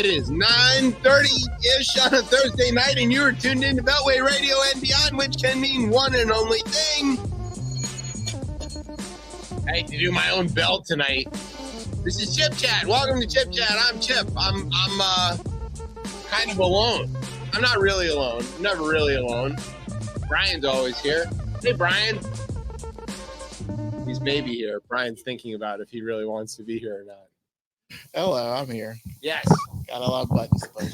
It is 9:30-ish on a Thursday night, and you are tuned into Beltway Radio and Beyond, which can mean one and only thing. I hate to do my own bell tonight. This is Chip Chat. Welcome to Chip Chat. I'm Chip. I'm kind of alone. I'm not really alone. I'm never really alone. Brian's always here. Hey, Brian. He's maybe here. Brian's thinking about if he really wants to be here or not. Hello, I'm here. Yes. Got a lot of buttons to push.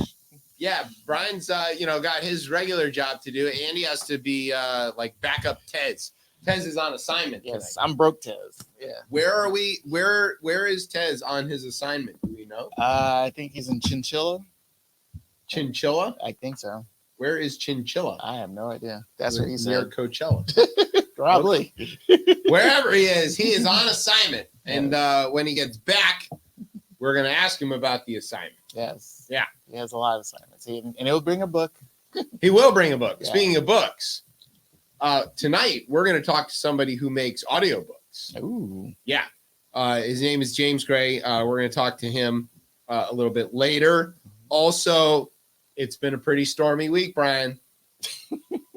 Yeah, Brian's got his regular job to do. Andy has to be like backup Tez. Tez is on assignment. Yes, tonight. I'm broke Tez. Yeah. Where are we? Where is Tez on his assignment? Do we know? I think he's in Chinchilla. Chinchilla? I think so. Where is Chinchilla? I have no idea. That's what he Near said. Coachella. Probably. Wherever he is on assignment. And when he gets back, we're going to ask him about the assignment. Yes. Yeah. He has a lot of assignments. And he'll bring a book. He will bring a book. Yeah. Speaking of books, tonight we're going to talk to somebody who makes audiobooks. Ooh. Yeah. His name is James Gray. We're going to talk to him a little bit later. Also, it's been a pretty stormy week, Brian.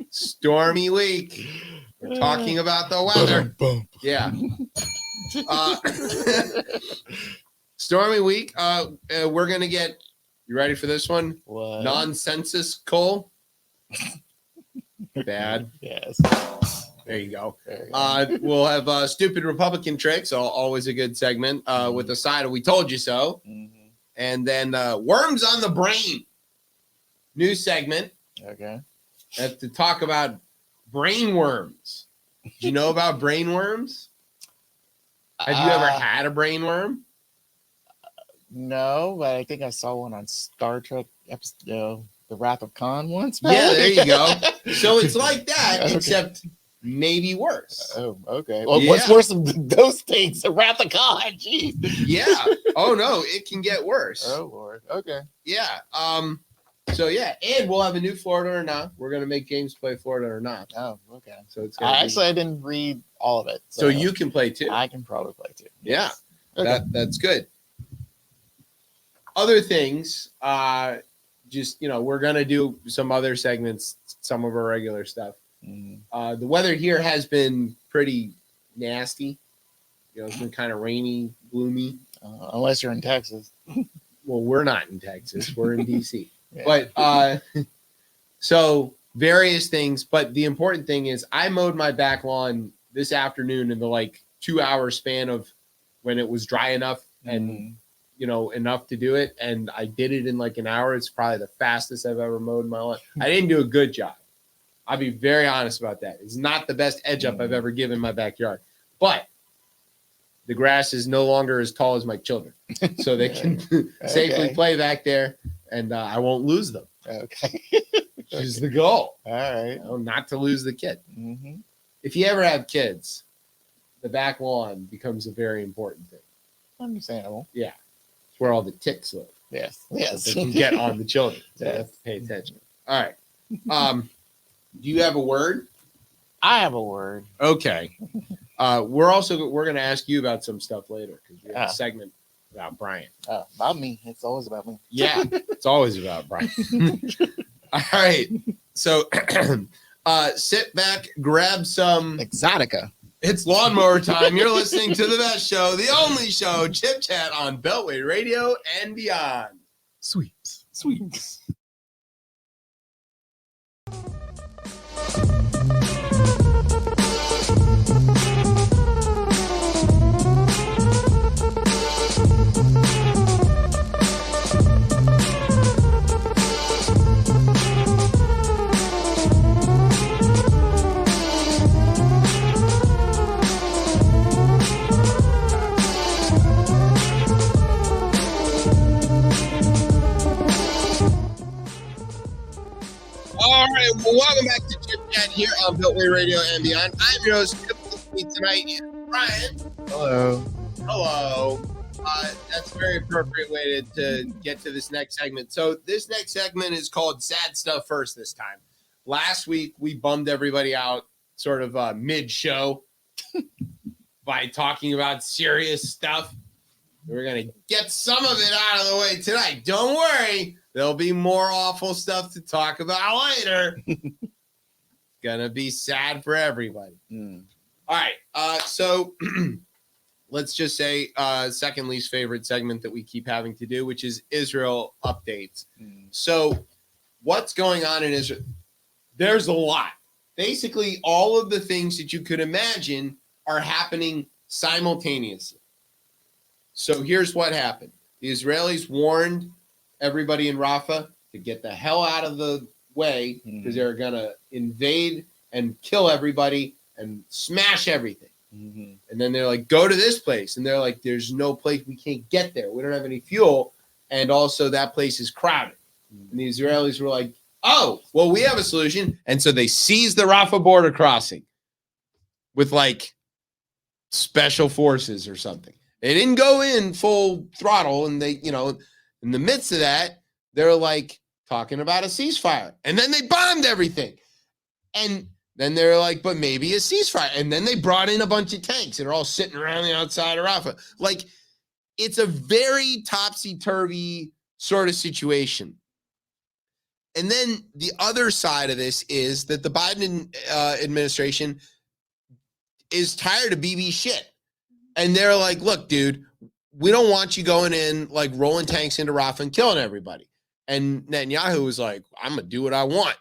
Stormy week. We're talking about the weather. Yeah. Stormy week. We're going to get, you ready for this one? What? Nonsensus Cole. Bad. Yes. There you go. There you go. We'll have stupid Republican tricks. Always a good segment with a side of We Told You So. Mm-hmm. And then Worms on the Brain. New segment. Okay. To talk about brain worms. Do you know about brain worms? Have you ever had a brain worm? No, but I think I saw one on Star Trek episode, The Wrath of Khan once. Yeah, there you go. So it's like that, Okay. except maybe worse. Oh, okay. Well, Yeah. what's worse than those things? The Wrath of Khan. Jeez. Yeah. Oh, no, it can get worse. Oh, Lord. Okay. Yeah. So, yeah, and we'll have a new Florida or Not. We're going to make James play Florida or Not. Oh, okay. So it's gonna be... I didn't read all of it. So you can play too. I can probably play too. Yeah. Okay. That's good. Other things, just, we're going to do some other segments, some of our regular stuff. Mm. The weather here has been pretty nasty. It's been kind of rainy, gloomy. Unless you're in Texas. Well, we're not in Texas. We're in D.C. Yeah. But so various things. But the important thing is I mowed my back lawn this afternoon in the 2-hour span of when it was dry enough and enough to do it. And I did it in an hour. It's probably the fastest I've ever mowed my lawn. I didn't do a good job. I'll be very honest about that. It's not the best edge up I've ever given my backyard. But the grass is no longer as tall as my children. So they can safely play back there, and I won't lose them. Okay. Which is the goal. All right. Not to lose the kid. Mm-hmm. If you ever have kids, the back lawn becomes a very important thing. Understandable. Yeah. It's where all the ticks live. Yes. Yes. They can get on the children. So you have to pay attention. All right. Do you have a word? I have a word. Okay. We're going to ask you about some stuff later because we have a segment about Brian. About me. It's always about me. Yeah, it's always about Brian. All right. So sit back, grab some Exotica. It's lawnmower time. You're listening to the best show, the only show, Chip Chat on Beltway Radio and Beyond. Sweeps. All right, well, welcome back to Chip Chat here on Beltway Radio and Beyond. I'm your host, Chip. With me tonight is Brian. Hello. Hello. That's a very appropriate way to get to this next segment. So this next segment is called Sad Stuff First this time. Last week, we bummed everybody out sort of mid-show by talking about serious stuff. We're going to get some of it out of the way tonight. Don't worry. There'll be more awful stuff to talk about later. Going to be sad for everybody. All right. So let's just say second least favorite segment that we keep having to do, which is Israel updates. So what's going on in Israel? There's a lot. Basically, all of the things that you could imagine are happening simultaneously. So here's what happened. The Israelis warned everybody in Rafah to get the hell out of the way because they're going to invade and kill everybody and smash everything. And then they're like, go to this place. And they're like, there's no place. We can't get there. We don't have any fuel. And also that place is crowded. And the Israelis were like, oh, well, we have a solution. And so they seized the Rafah border crossing with like special forces or something. They didn't go in full throttle. And they, in the midst of that, they're like talking about a ceasefire. And then they bombed everything. And then they're like, but maybe a ceasefire. And then they brought in a bunch of tanks and are all sitting around the outside of Rafah. Like, it's a very topsy-turvy sort of situation. And then the other side of this is that the Biden administration is tired of BB shit. And they're like, look, dude, we don't want you going in, like rolling tanks into Rafah and killing everybody. And Netanyahu was like, I'm going to do what I want.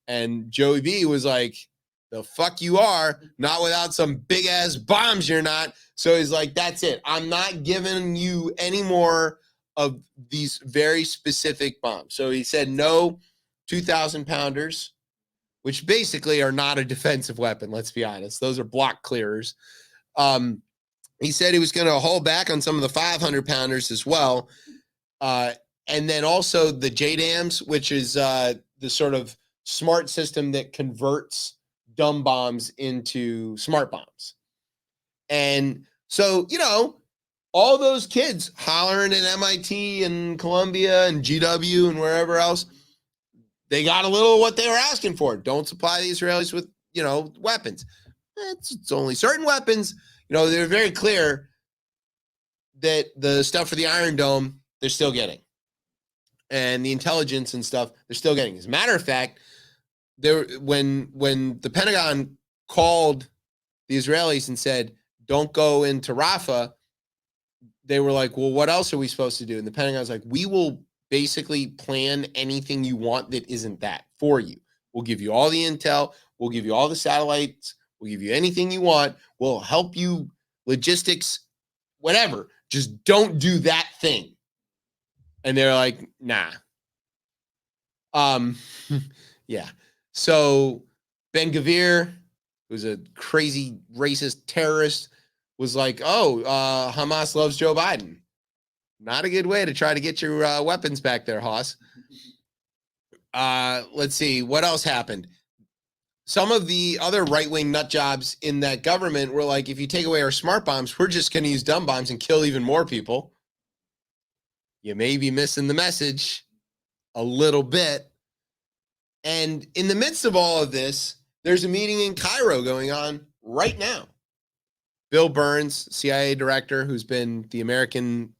And Joey B was like, the fuck you are, not without some big ass bombs you're not. So he's like, that's it. I'm not giving you any more of these very specific bombs. So he said no 2,000 pounders, which basically are not a defensive weapon. Let's be honest. Those are block clearers. He said he was going to hold back on some of the 500 pounders as well. And then also the JDAMs, which is the sort of smart system that converts dumb bombs into smart bombs. And so, all those kids hollering at MIT and Columbia and GW and wherever else, they got a little of what they were asking for. Don't supply the Israelis with, weapons. It's only certain weapons. They're very clear that the stuff for the Iron Dome, they're still getting. And the intelligence and stuff, they're still getting. As a matter of fact, when the Pentagon called the Israelis and said, don't go into Rafah, they were like, well, what else are we supposed to do? And the Pentagon's like, we will basically plan anything you want that isn't that for you. We'll give you all the intel. We'll give you all the satellites. We'll give you anything you want. We'll help you logistics, whatever. Just don't do that thing. And they're like, nah. Yeah. So Ben-Gvir, who's a crazy racist terrorist, was like, oh, Hamas loves Joe Biden. Not a good way to try to get your weapons back there, Haas. Let's see. What else happened? Some of the other right-wing nut jobs in that government were like, if you take away our smart bombs, we're just going to use dumb bombs and kill even more people. You may be missing the message a little bit. And in the midst of all of this, there's a meeting in Cairo going on right now. Bill Burns, CIA director, who's been the American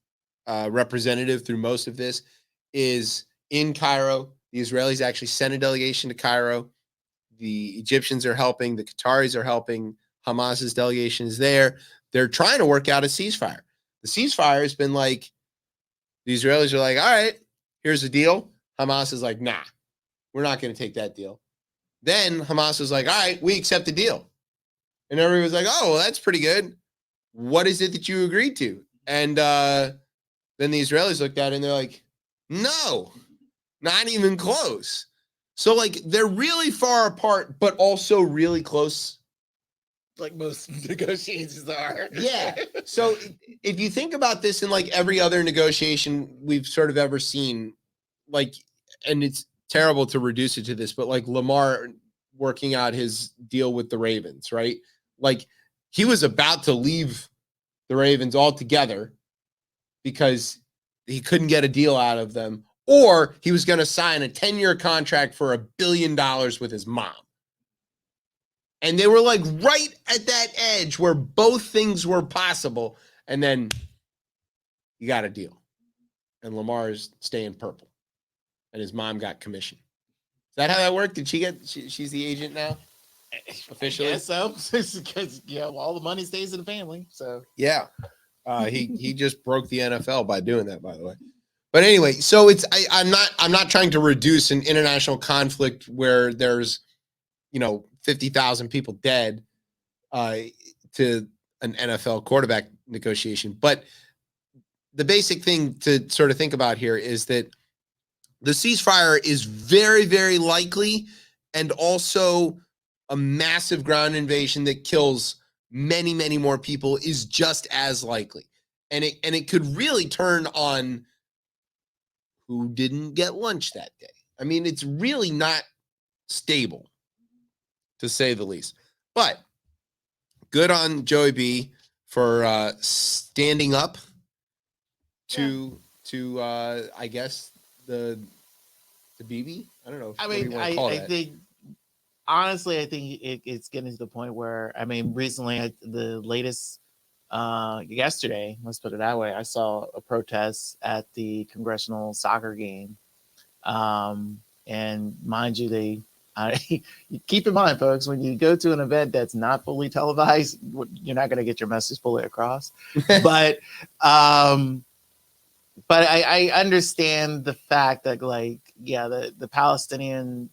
representative through most of this, is in Cairo. The Israelis actually sent a delegation to Cairo. The Egyptians are helping. The Qataris are helping. Hamas's delegation is there. They're trying to work out a ceasefire. The ceasefire has been like, the Israelis are like, all right, here's the deal. Hamas is like, nah, we're not going to take that deal. Then Hamas was like, all right, we accept the deal. And everybody was like, oh, well, that's pretty good. What is it that you agreed to? And then the Israelis looked at it and they're like, no, not even close. So like they're really far apart, but also really close. Like most negotiations are. Yeah. So if you think about this in like every other negotiation we've sort of ever seen, like, and it's terrible to reduce it to this, but like Lamar working out his deal with the Ravens, right? Like he was about to leave the Ravens altogether because he couldn't get a deal out of them, or he was going to sign a 10-year contract for $1 billion with his mom. And they were like right at that edge where both things were possible. And then you got a deal. And Lamar's staying purple. And his mom got commission. Is that how that worked? Did she get, she's the agent now? Officially? I guess so. Because, all the money stays in the family. So, yeah. He just broke the NFL by doing that, by the way. But anyway, so I'm not trying to reduce an international conflict where there's 50,000 people dead to an NFL quarterback negotiation. But the basic thing to sort of think about here is that the ceasefire is very, very likely, and also a massive ground invasion that kills many, many more people is just as likely. And it could really turn on who didn't get lunch that day. I mean, it's really not stable, to say the least. But good on Joey B for standing up to I guess the BB. I don't know. I mean, I think honestly, I think it's getting to the point where, I mean, recently, the latest, yesterday, let's put it that way, I saw a protest at the congressional soccer game. And mind you, keep in mind, folks, when you go to an event that's not fully televised, you're not going to get your message fully across. But I understand the fact that, the Palestinian,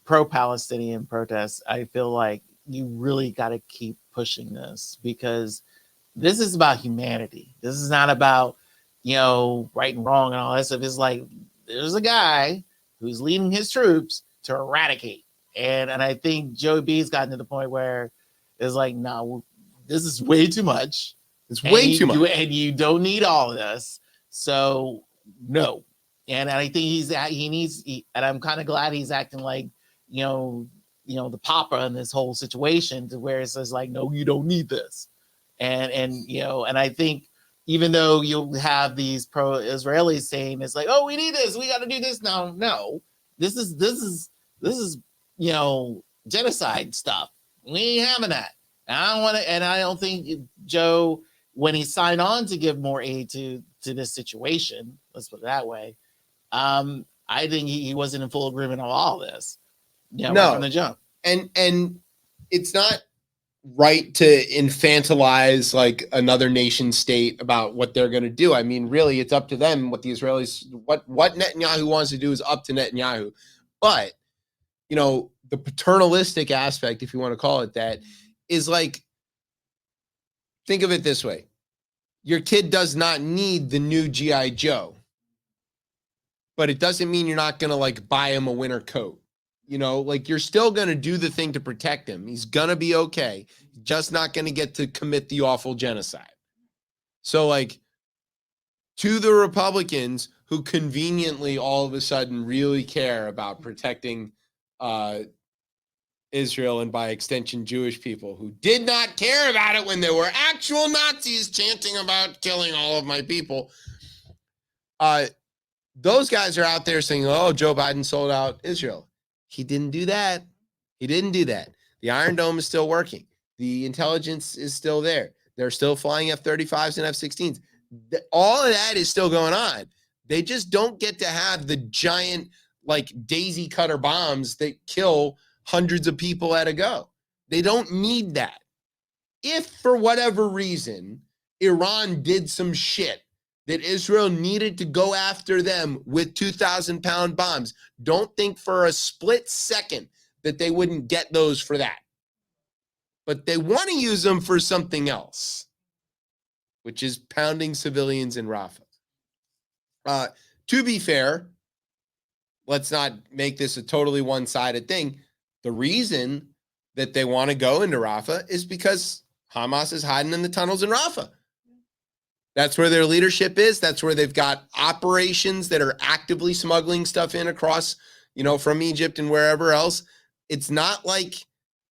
pro-Palestinian protests, I feel like you really got to keep pushing this, because this is about humanity. This is not about, right and wrong and all that stuff. It's like, there's a guy who's leading his troops to eradicate. And I think Joey B's gotten to the point where it's like, no, this is way too much. It's way too much. And you don't need all of this. So, no. And I think and I'm kind of glad he's acting like, the papa in this whole situation, to where it says like, no, you don't need this. And I think, even though you'll have these pro-Israelis saying it's like, oh, we need this, we got to do this now. No, this is genocide stuff. We ain't having that. And I don't think Joe, when he signed on to give more aid to this situation, let's put it that way, I think he wasn't in full agreement on all this. No, right from the jump. And it's not right to infantilize like another nation state about what they're going to do. I mean, really, it's up to them. What the Israelis, what Netanyahu wants to do is up to Netanyahu. But the paternalistic aspect, if you want to call it that, is like, think of it this way: your kid does not need the new GI Joe, but it doesn't mean you're not going to like buy him a winter coat. You're still going to do the thing to protect him. He's going to be okay. Just not going to get to commit the awful genocide. So to the Republicans who conveniently all of a sudden really care about protecting Israel, and by extension Jewish people who did not care about it when there were actual Nazis chanting about killing all of my people, those guys are out there saying, oh, Joe Biden sold out Israel. He didn't do that. He didn't do that. The Iron Dome is still working. The intelligence is still there. They're still flying F-35s and F-16s. All of that is still going on. They just don't get to have the giant, daisy cutter bombs that kill hundreds of people at a go. They don't need that. If, for whatever reason, Iran did some shit that Israel needed to go after them with 2,000-pound bombs, don't think for a split second that they wouldn't get those for that. But they want to use them for something else, which is pounding civilians in Rafah. To be fair, let's not make this a totally one-sided thing. The reason that they want to go into Rafah is because Hamas is hiding in the tunnels in Rafah. That's where their leadership is. That's where they've got operations that are actively smuggling stuff in across, from Egypt and wherever else. It's not like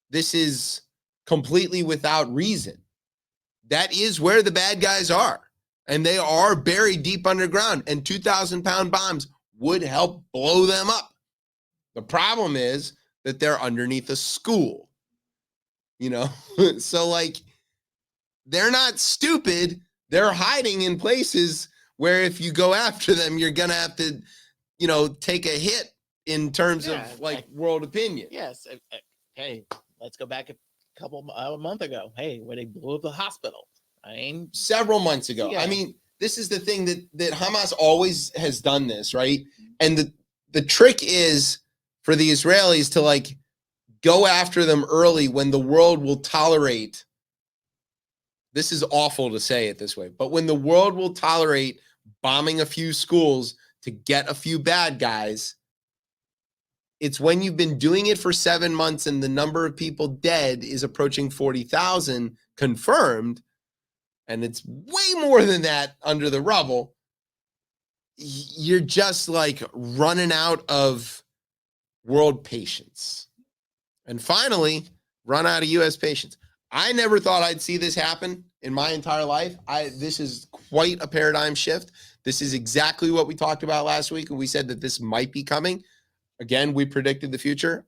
this is completely without reason. That is where the bad guys are. And they are buried deep underground. And 2,000-pound bombs would help blow them up. The problem is that they're underneath a school. So they're not stupid. they're hiding in places where if you go after them, you're going to have to, take a hit in terms of world opinion. Yes. Hey, let's go back a month ago. Hey, when they blew up the hospital. Several months ago. Yeah. I mean, this is the thing that Hamas always has done this, right? And the trick is for the Israelis to go after them early when the world will tolerate. This is awful to say it this way, but when the world will tolerate bombing a few schools to get a few bad guys, it's when you've been doing it for 7 months and the number of people dead is approaching 40,000 confirmed, and it's way more than that under the rubble, you're just running out of world patience. And finally, run out of U.S. patience. I never thought I'd see this happen in my entire life. This is quite a paradigm shift. This is exactly what we talked about last week, and we said that this might be coming. Again, we predicted the future.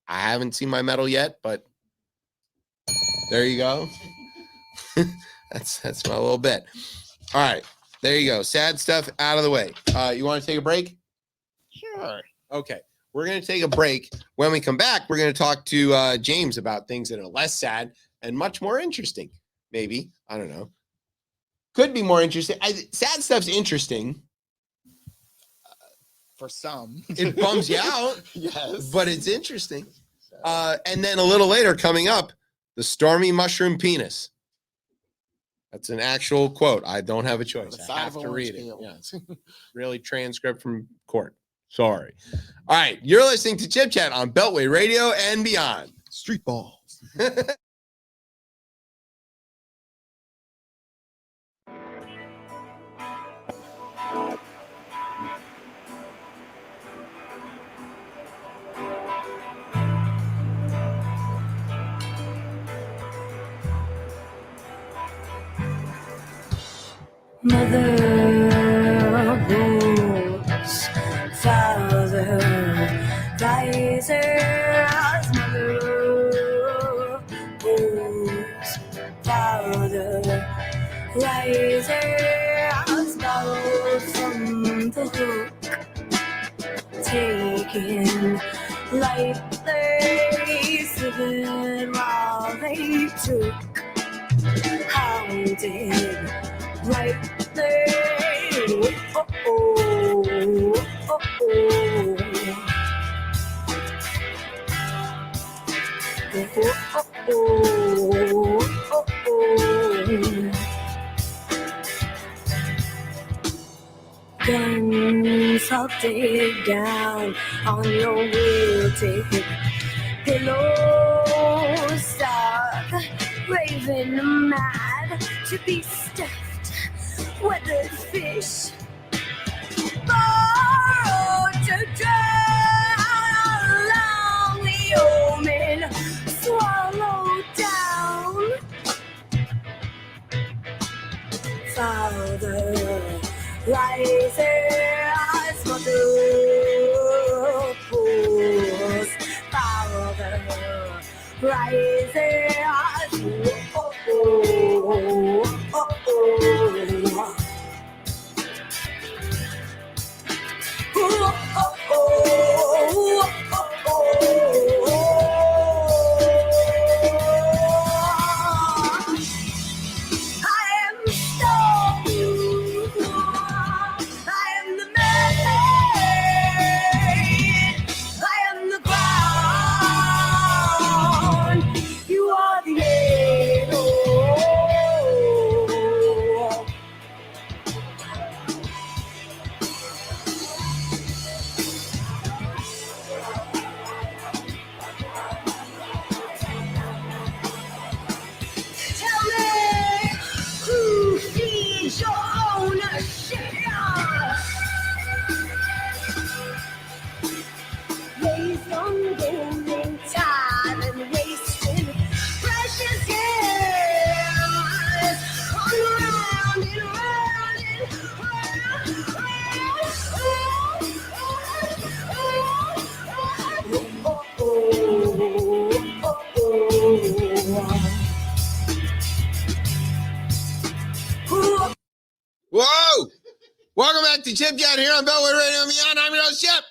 I haven't seen my medal yet, but there you go. That's my little bit. All right, there you go. Sad stuff out of the way. You want to take a break? Sure. Okay, we're going to take a break. When we come back, we're going to talk to James about things that are less sad and much more interesting. Maybe. I don't know. Could be more interesting. Sad stuff's interesting. For some. It bums you out. Yes. But it's interesting. And then a little later, coming up, the stormy mushroom penis. That's an actual quote. I don't have a choice. I have to read it. Yes. Really transcript from court. Sorry. All right. You're listening to Chip Chat on Beltway Radio and beyond. Street balls. Mother wolves, father risers. Mother wolves, father risers. Borrowed from the hook, taken lightly, slipping while they took. Hounded right there. Oh, oh, oh, oh. Oh, oh, oh, oh, oh. Guns I'll dig down on your wilted pillow. Stop raving mad to be stuffed. Weathered fish borrowed to drown along the omen, swallowed down. Father rises, mother pulls. Father rises. Oh, oh, oh, oh. You are Chip Chat here on Bellwood Radio and Beyond. I'm your host, Chip.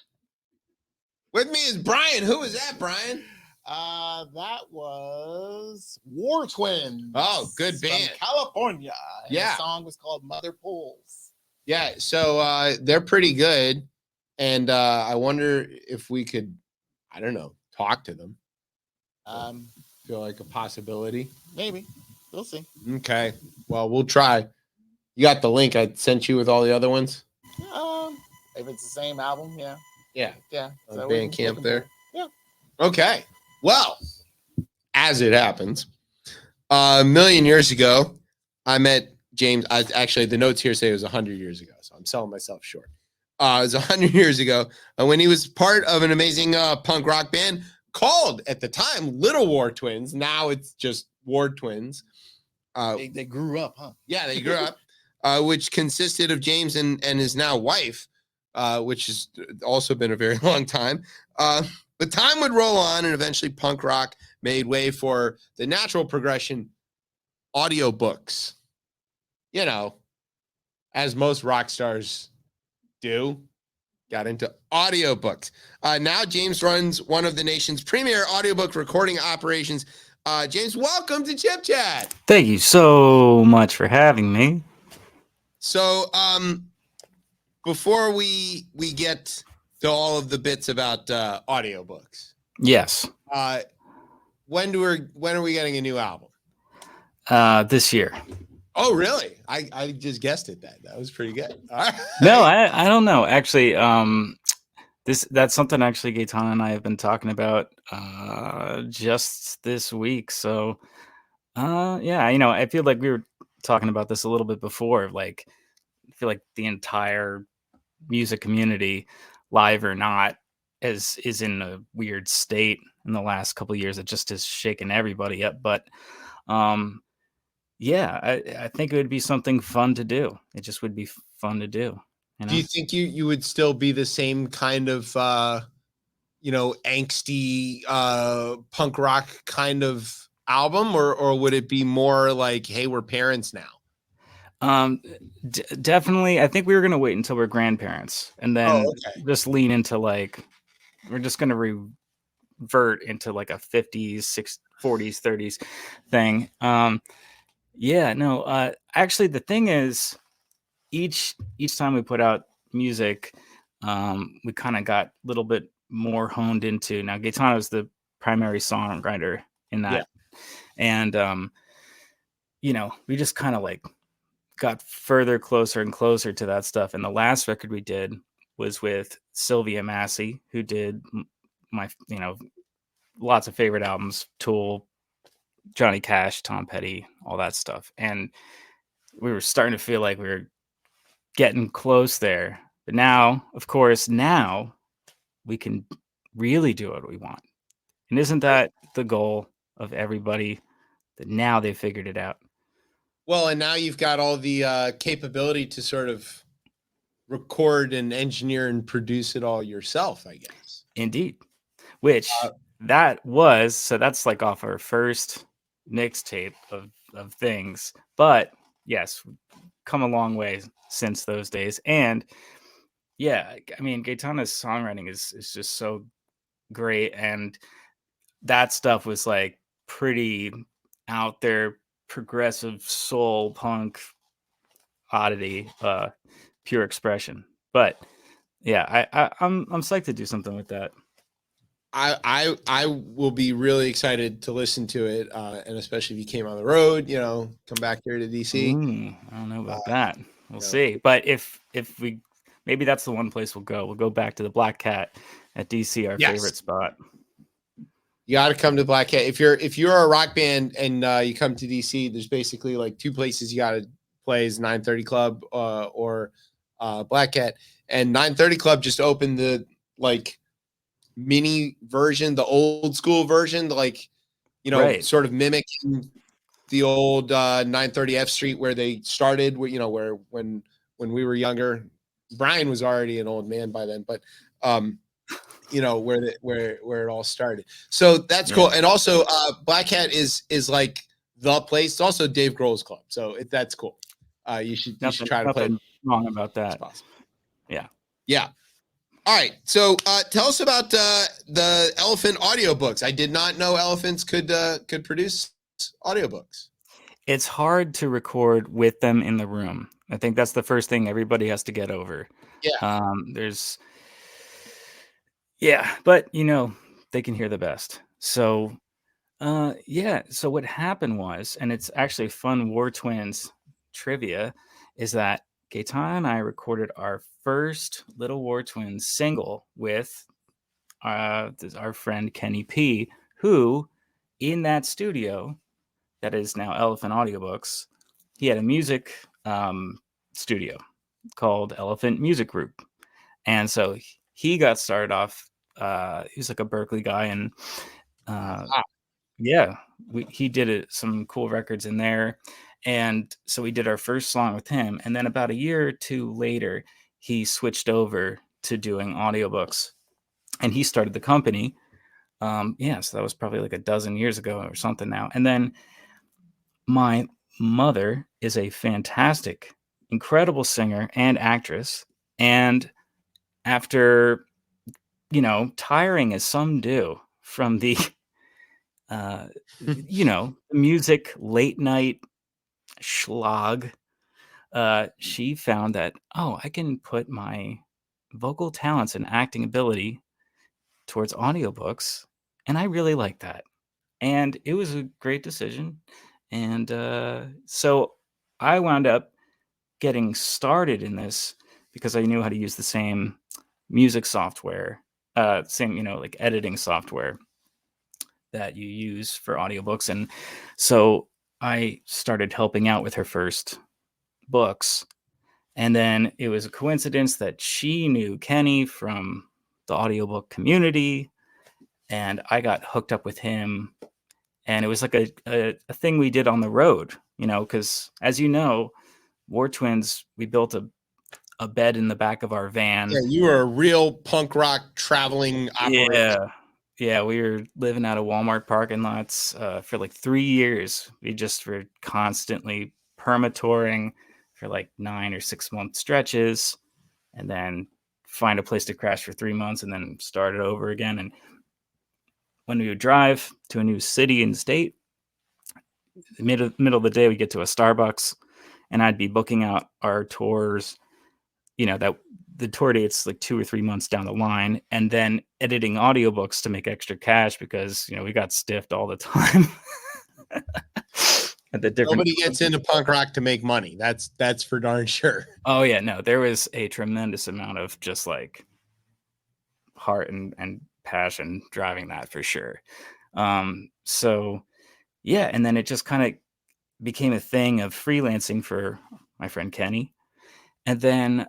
With me is Brian. Who was that, Brian? That was War Twins. Oh, good band. From California. And Yeah. The song was called Mother Pulls. Yeah, so they're pretty good. And I wonder if we could, I don't know, talk to them. Feel like a possibility. Maybe. We'll see. Okay. Well, we'll try. You got the link I sent you with all the other ones? If it's the same album, yeah. Yeah. Yeah. On Bandcamp there. Yeah. Okay. Well, as it happens, a million years ago, I met James. Actually, the notes here say it was 100 years ago, so I'm selling myself short. It was 100 years ago when he was part of an amazing punk rock band called, at the time, Little War Twins. Now it's just War Twins. They grew up, huh? Yeah, they grew up, which consisted of James and his now wife, which has also been a very long time. But time would roll on, and eventually punk rock made way for the natural progression, audiobooks. You know, as most rock stars do, got into audiobooks. Now James runs one of the nation's premier audiobook recording operations. James, welcome to Chip Chat. Thank you so much for having me. So, before we get to all of the bits about audiobooks, Yes, when are we getting a new album? this year. Oh, really? I just guessed it. That was pretty good. All right. No, I don't know. Actually, that's something actually Gaetan and I have been talking about just this week. So, yeah, I feel like we were talking about this a little bit before. Like, I feel like the entire music community, live or not, is in a weird state in the last couple of years. It just has shaken everybody up. But yeah, I think it would be something fun to do. It just would be fun to do. Do you think you would still be the same kind of angsty punk rock kind of album, or would it be more like, hey, we're parents now? Definitely. I think we were going to wait until we're grandparents and then just lean into like, we're just going to revert into like a 50s, 60s, 40s, 30s thing. Yeah, no, actually the thing is each time we put out music, we kind of got a little bit more honed into. Now Gaetano is the primary songwriter in that. Yeah. And, we just kind of like got further closer and closer to that stuff. And the last record we did was with Sylvia Massey, who did my, lots of favorite albums, Tool, Johnny Cash, Tom Petty, all that stuff. And we were starting to feel like we were getting close there. But now, of course, we can really do what we want. And isn't that the goal of everybody, that now they figured it out? Well, and now you've got all the capability to sort of record and engineer and produce it all yourself, I guess. Indeed. Which that's like off our first mixtape of things. But yes, come a long way since those days. And yeah, I mean, Gaetano's songwriting is just so great. And that stuff was like pretty out there, progressive soul punk oddity, pure expression. But yeah, I'm psyched to do something with that. I will be really excited to listen to it, and especially if you came on the road, come back here to DC. I don't know about that. We'll see. But if we, maybe that's the one place we'll go. We'll go back to the Black Cat at DC, our favorite spot. You got to come to Black Cat. If you're a rock band and you come to DC, there's basically like two places you got to play: is 930 Club or Black Cat. And 930 Club just opened the like mini version, the old school version, sort of mimicking the old 930 F Street where they started, where when we were younger. Brian was already an old man by then, but where it all started. So that's cool. And also Black Cat is like the place. It's also Dave Grohl's club. So that's cool. You should try to play. Wrong about that. Yeah. Yeah. All right. So tell us about the elephant audiobooks. I did not know elephants could produce audiobooks. It's hard to record with them in the room. I think that's the first thing everybody has to get over. Yeah. But they can hear the best. So so what happened was, and it's actually fun War Twins trivia, is that Gaetan and I recorded our first Little War Twins single with our friend Kenny P, who in that studio that is now Elephant Audiobooks, he had a music studio called Elephant Music Group. And so he got started off, he was like a Berkeley guy, and he did some cool records in there. And so we did our first song with him. And then about a year or two later, he switched over to doing audiobooks, and he started the company. So that was probably like a dozen years ago or something now. And then my mother is a fantastic, incredible singer and actress. And after, tiring as some do from the, music late night schlag, she found that, I can put my vocal talents and acting ability towards audiobooks. And I really like that. And it was a great decision. And so I wound up getting started in this because I knew how to use the same music software, same, like editing software that you use for audiobooks. And so I started helping out with her first books. And then it was a coincidence that she knew Kenny from the audiobook community, and I got hooked up with him. And it was like a thing we did on the road, because as you know, War Twins, we built a bed in the back of our van. Yeah, you were a real punk rock traveling operation. Yeah, we were living out of Walmart parking lots for like 3 years. We just were constantly perma-touring for like 9 or 6 month stretches, and then find a place to crash for 3 months and then start it over again. And when we would drive to a new city and state, the middle of the day, we get to a Starbucks, and I'd be booking out our tours, that the tour date's like 2 or 3 months down the line, and then editing audiobooks to make extra cash because, we got stiffed all the time. Nobody gets into punk rock to make money. That's for darn sure. Oh yeah, no, there was a tremendous amount of just like heart and passion driving that for sure. So yeah, and then it just kind of became a thing of freelancing for my friend Kenny. And then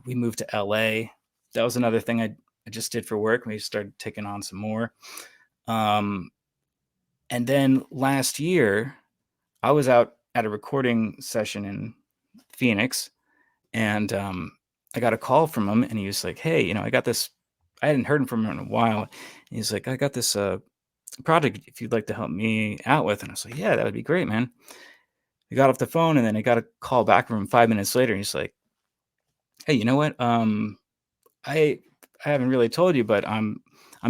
we moved to LA. That was another thing I just did for work. We started taking on some more. And then last year, I was out at a recording session in Phoenix, and I got a call from him, and he was like, "Hey, I got this." I hadn't heard from him in a while. He's like, "I got this project if you'd like to help me out with." And I was like, "Yeah, that would be great, man." We got off the phone, and then I got a call back from him 5 minutes later, and he's like, "Hey, you know what? I haven't really told you, but I'm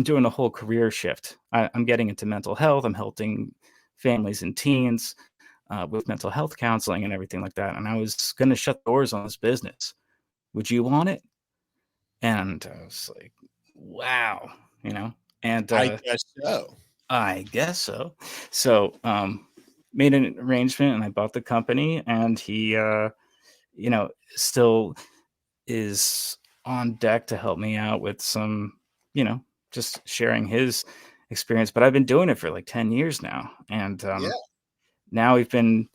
doing a whole career shift. I'm getting into mental health. I'm helping families and teens with mental health counseling and everything like that. And I was going to shut doors on this business. Would you want it?" And I was like, "Wow," And I guess so. I guess so. So made an arrangement, and I bought the company, and he, still is on deck to help me out with some, just sharing his experience. But I've been doing it for like 10 years now. And now we've been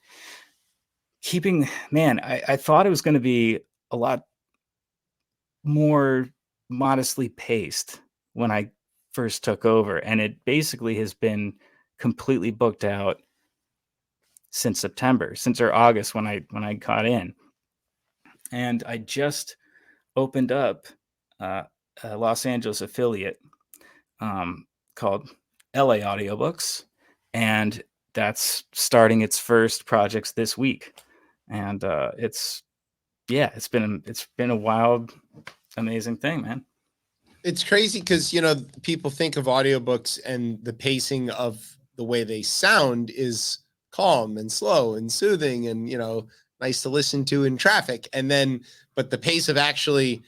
keeping, man, I thought it was going to be a lot more modestly paced when I first took over. And it basically has been completely booked out since September, since August when I got in. And I just opened up a Los Angeles affiliate called LA Audiobooks, and that's starting its first projects this week. And it's yeah, it's been a wild, amazing thing, man. It's crazy because, people think of audiobooks and the pacing of the way they sound is calm and slow and soothing and, nice to listen to in traffic. But the pace of actually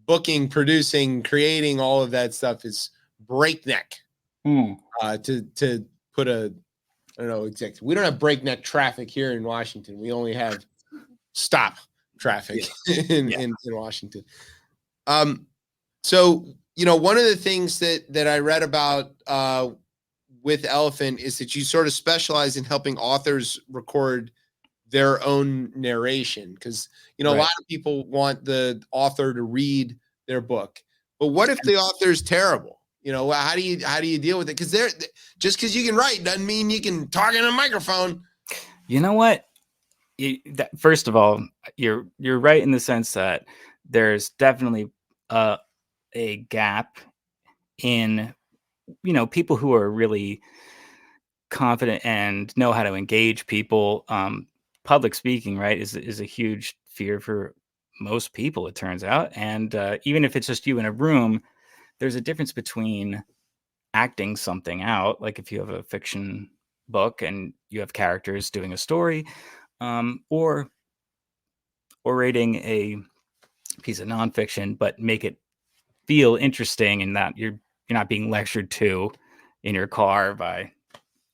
booking, producing, creating all of that stuff is breakneck. To put I don't know exactly. We don't have breakneck traffic here in Washington. We only have stop traffic in Washington. So, one of the things that I read about with Elephant is that you sort of specialize in helping authors record their own narration. Because, a lot of people want the author to read their book. But what if the author is terrible? How do you deal with it? Because just because you can write doesn't mean you can talk in a microphone. You know what? First of all, you're right in the sense that there's definitely a gap in people who are really confident and know how to engage people. Public speaking, right, is a huge fear for most people, it turns out. And even if it's just you in a room, there's a difference between acting something out, like if you have a fiction book and you have characters doing a story, or orating a piece of nonfiction, but make it feel interesting and that you're not being lectured to in your car by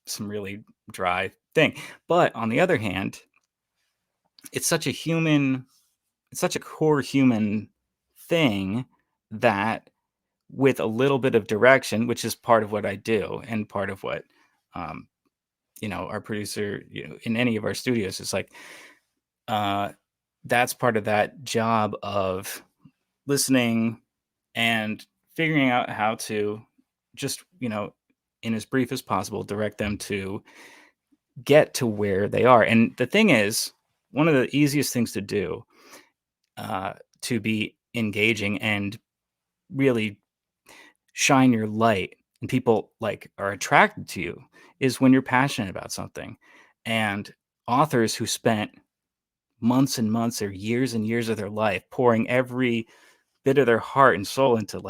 some really dry thing. But on the other hand, it's such a core human thing that with a little bit of direction, which is part of what I do and part of what our producer, in any of our studios, is like, that's part of that job of listening and figuring out how to just, in as brief as possible, direct them to get to where they are. And the thing is, one of the easiest things to do to be engaging and really shine your light and people are attracted to you is when you're passionate about something. And authors who spent months and months or years and years of their life pouring every bit of their heart and soul into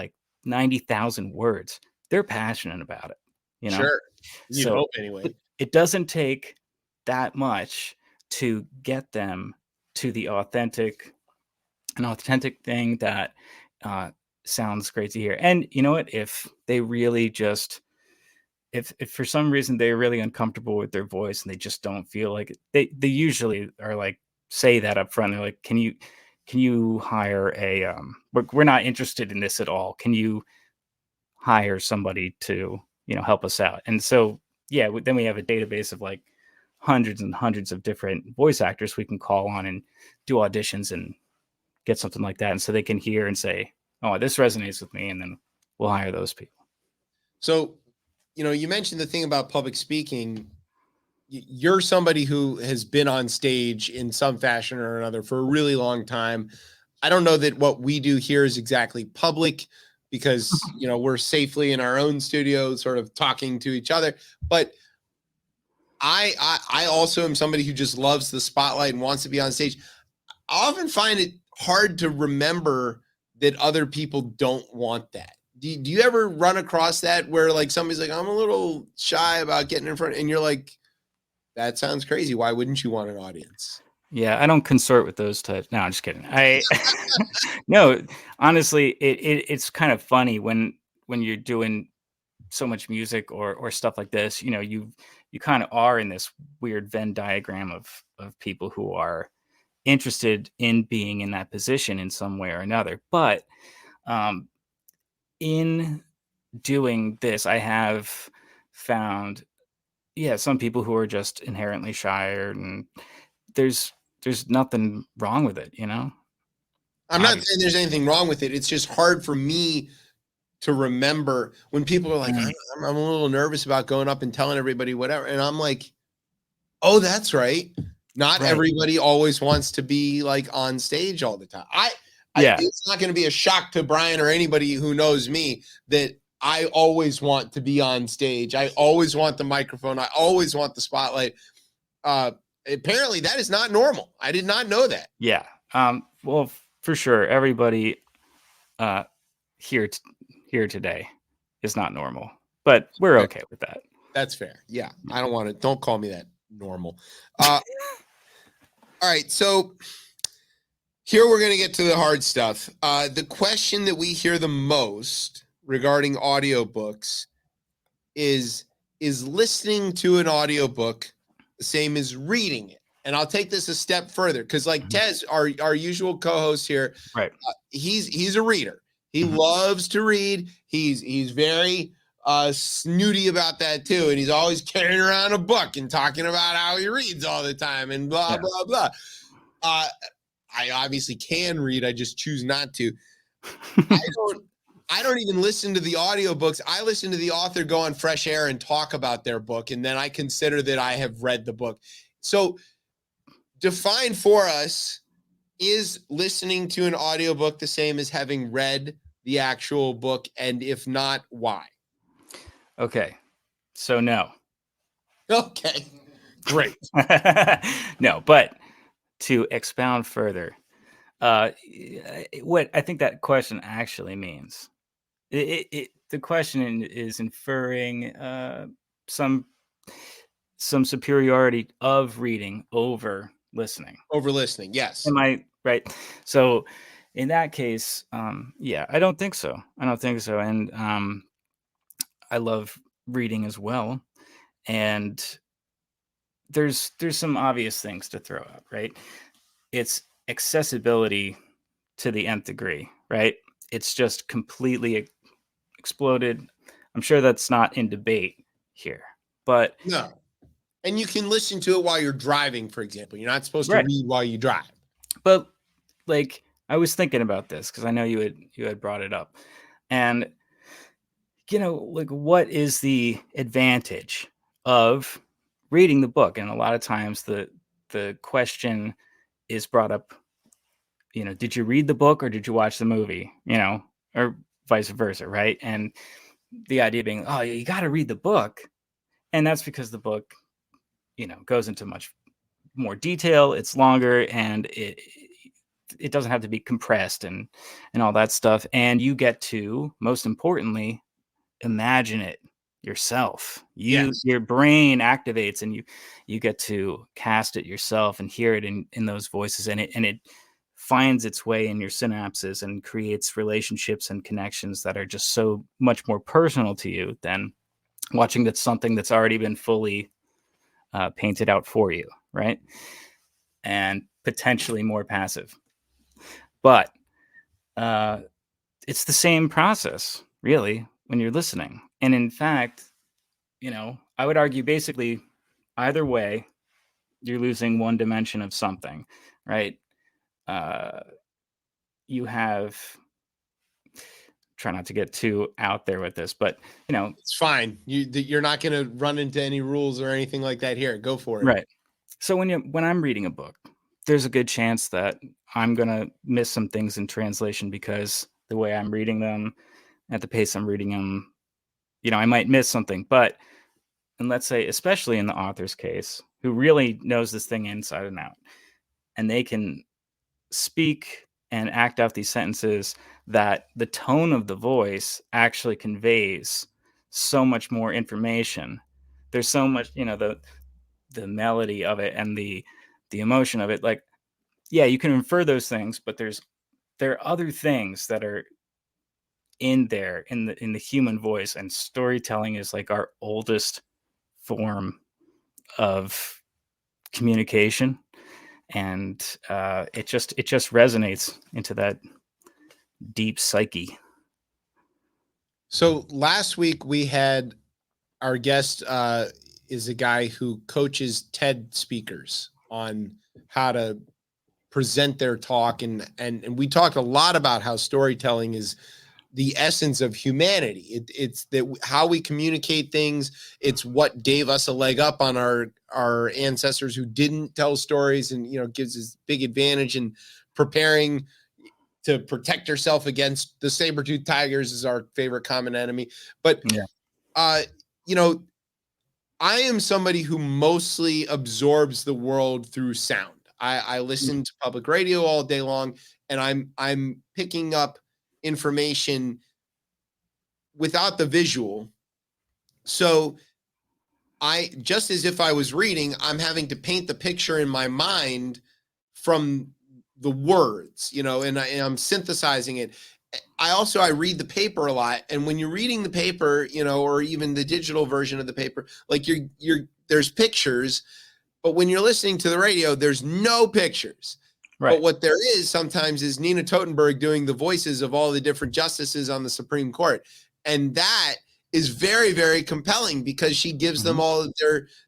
90,000 words, they're passionate about it, Sure. So hope anyway. It doesn't take that much to get them to an authentic thing that sounds great to hear. And you know what? If they really just, if for some reason they're really uncomfortable with their voice and they just don't feel like it, they usually are say that up front. They're like, can you hire a, we're not interested in this at all. Can you hire somebody to, help us out? And so, then we have a database of hundreds and hundreds of different voice actors we can call on and do auditions and get something like that. And so they can hear and say, oh, this resonates with me. And then we'll hire those people. So, you mentioned the thing about public speaking. You're somebody who has been on stage in some fashion or another for a really long time. I don't know that what we do here is exactly public because, we're safely in our own studio, sort of talking to each other. But I also am somebody who just loves the spotlight and wants to be on stage. I often find it hard to remember that other people don't want that. Do you ever run across that where somebody's like, I'm a little shy about getting in front, and you're like, that sounds crazy. Why wouldn't you want an audience? Yeah, I don't consort with those types. No, I'm just kidding. No, honestly, it's kind of funny when you're doing so much music or stuff like this. You kind of are in this weird Venn diagram of people who are interested in being in that position in some way or another. But in doing this, I have found, some people who are just inherently shy, and there's nothing wrong with it, I'm not saying there's anything wrong with it. It's just hard for me to remember when people are like, I'm a little nervous about going up and telling everybody whatever. And I'm like, oh, that's right. Not everybody always wants to be on stage all the time. It's not going to be a shock to Brian or anybody who knows me that I always want to be on stage. I always want the microphone. I always want the spotlight. Apparently that is not normal. I did not know that. Yeah. Well, for sure, everybody here today is not normal, but we're okay with that. That's fair. Yeah, I don't want to. Don't call me that normal. All right, so here we're going to get to the hard stuff. The question that we hear the most regarding audiobooks is listening to an audiobook the same as reading it? And I'll take this a step further because, like Tez, our usual co-host here, right? He's a reader. He loves to read. He's very snooty about that too, and he's always carrying around a book and talking about how he reads all the time and blah blah blah. I obviously can read. I just choose not to. I don't even listen to the audiobooks. I listen to the author go on Fresh Air and talk about their book, and then I consider that I have read the book. So define for us, is listening to an audiobook the same as having read the actual book? And if not, why? Okay. So no. Okay. Great. No, but to expound further, what I think that question actually means, the question is inferring some superiority of reading over listening. Over listening, yes. Am I right? So in that case, yeah, I don't think so. And I love reading as well. And there's some obvious things to throw out, right? It's accessibility to the nth degree, right? It's just completely exploded. I'm sure that's not in debate here, but no. And you can listen to it while you're driving, for example. You're not supposed to read while you drive. But like, I was thinking about this because I know you had brought it up, and like, what is the advantage of reading the book? And a lot of times the question is brought up, did you read the book or did you watch the movie? Or vice versa, right? And the idea being, oh, you got to read the book, and that's because the book, goes into much more detail. It's longer, and it doesn't have to be compressed and all that stuff. And you get to, most importantly, imagine it yourself. Your brain activates, and you get to cast it yourself and hear it in those voices, and it finds its way in your synapses and creates relationships and connections that are just so much more personal to you than watching something that's already been fully painted out for you, right? And potentially more passive. But it's the same process, really, when you're listening. And in fact, I would argue basically either way, you're losing one dimension of something, right? You have, try not to get too out there with this, but it's fine. You're not going to run into any rules or anything like that here. Go for it. Right. So when I'm reading a book, there's a good chance that I'm going to miss some things in translation because the way I'm reading them, at the pace I'm reading them, I might miss something. And let's say, especially in the author's case, who really knows this thing inside and out, and they can speak and act out these sentences that the tone of the voice actually conveys so much more information. There's so much, the melody of it and the emotion of it. Like, yeah, you can infer those things, but there are other things that are in there in the human voice, and storytelling is like our oldest form of communication, and it just resonates into that deep psyche. So last week we had our guest is a guy who coaches TED speakers on how to present their talk, and we talked a lot about how storytelling is the essence of humanity. It's that how we communicate things. It's what gave us a leg up on our ancestors who didn't tell stories, and gives us big advantage in preparing to protect yourself against the saber-toothed tigers is our favorite common enemy. But I am somebody who mostly absorbs the world through sound. I listen to public radio all day long, and I'm picking up information without the visual. So I, just as if I was reading, I'm having to paint the picture in my mind from the words, you know, and I'm synthesizing it. I read the paper a lot, and when you're reading the paper, you know, or even the digital version of the paper, like there's pictures, but when you're listening to the radio, there's no pictures. Right. But what there is sometimes is Nina Totenberg doing the voices of all the different justices on the Supreme Court, and that is very, very compelling because she gives them all of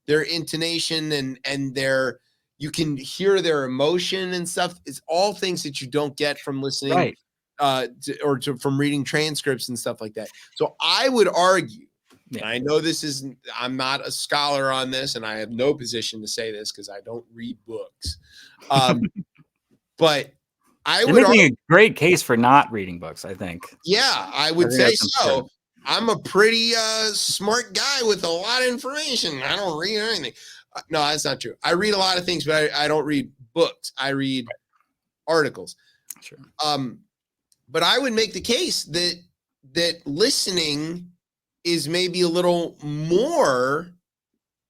their intonation and their, you can hear their emotion and stuff. It's all things that you don't get from listening, from reading transcripts and stuff like that. So I would argue, and I know I'm not a scholar on this, and I have no position to say this because I don't read books. But You're making a great case for not reading books, I think. Yeah, I would say so. I'm a pretty smart guy with a lot of information. I don't read anything. No, that's not true. I read a lot of things, but I don't read books. I read articles. Sure. But I would make the case that listening is maybe a little more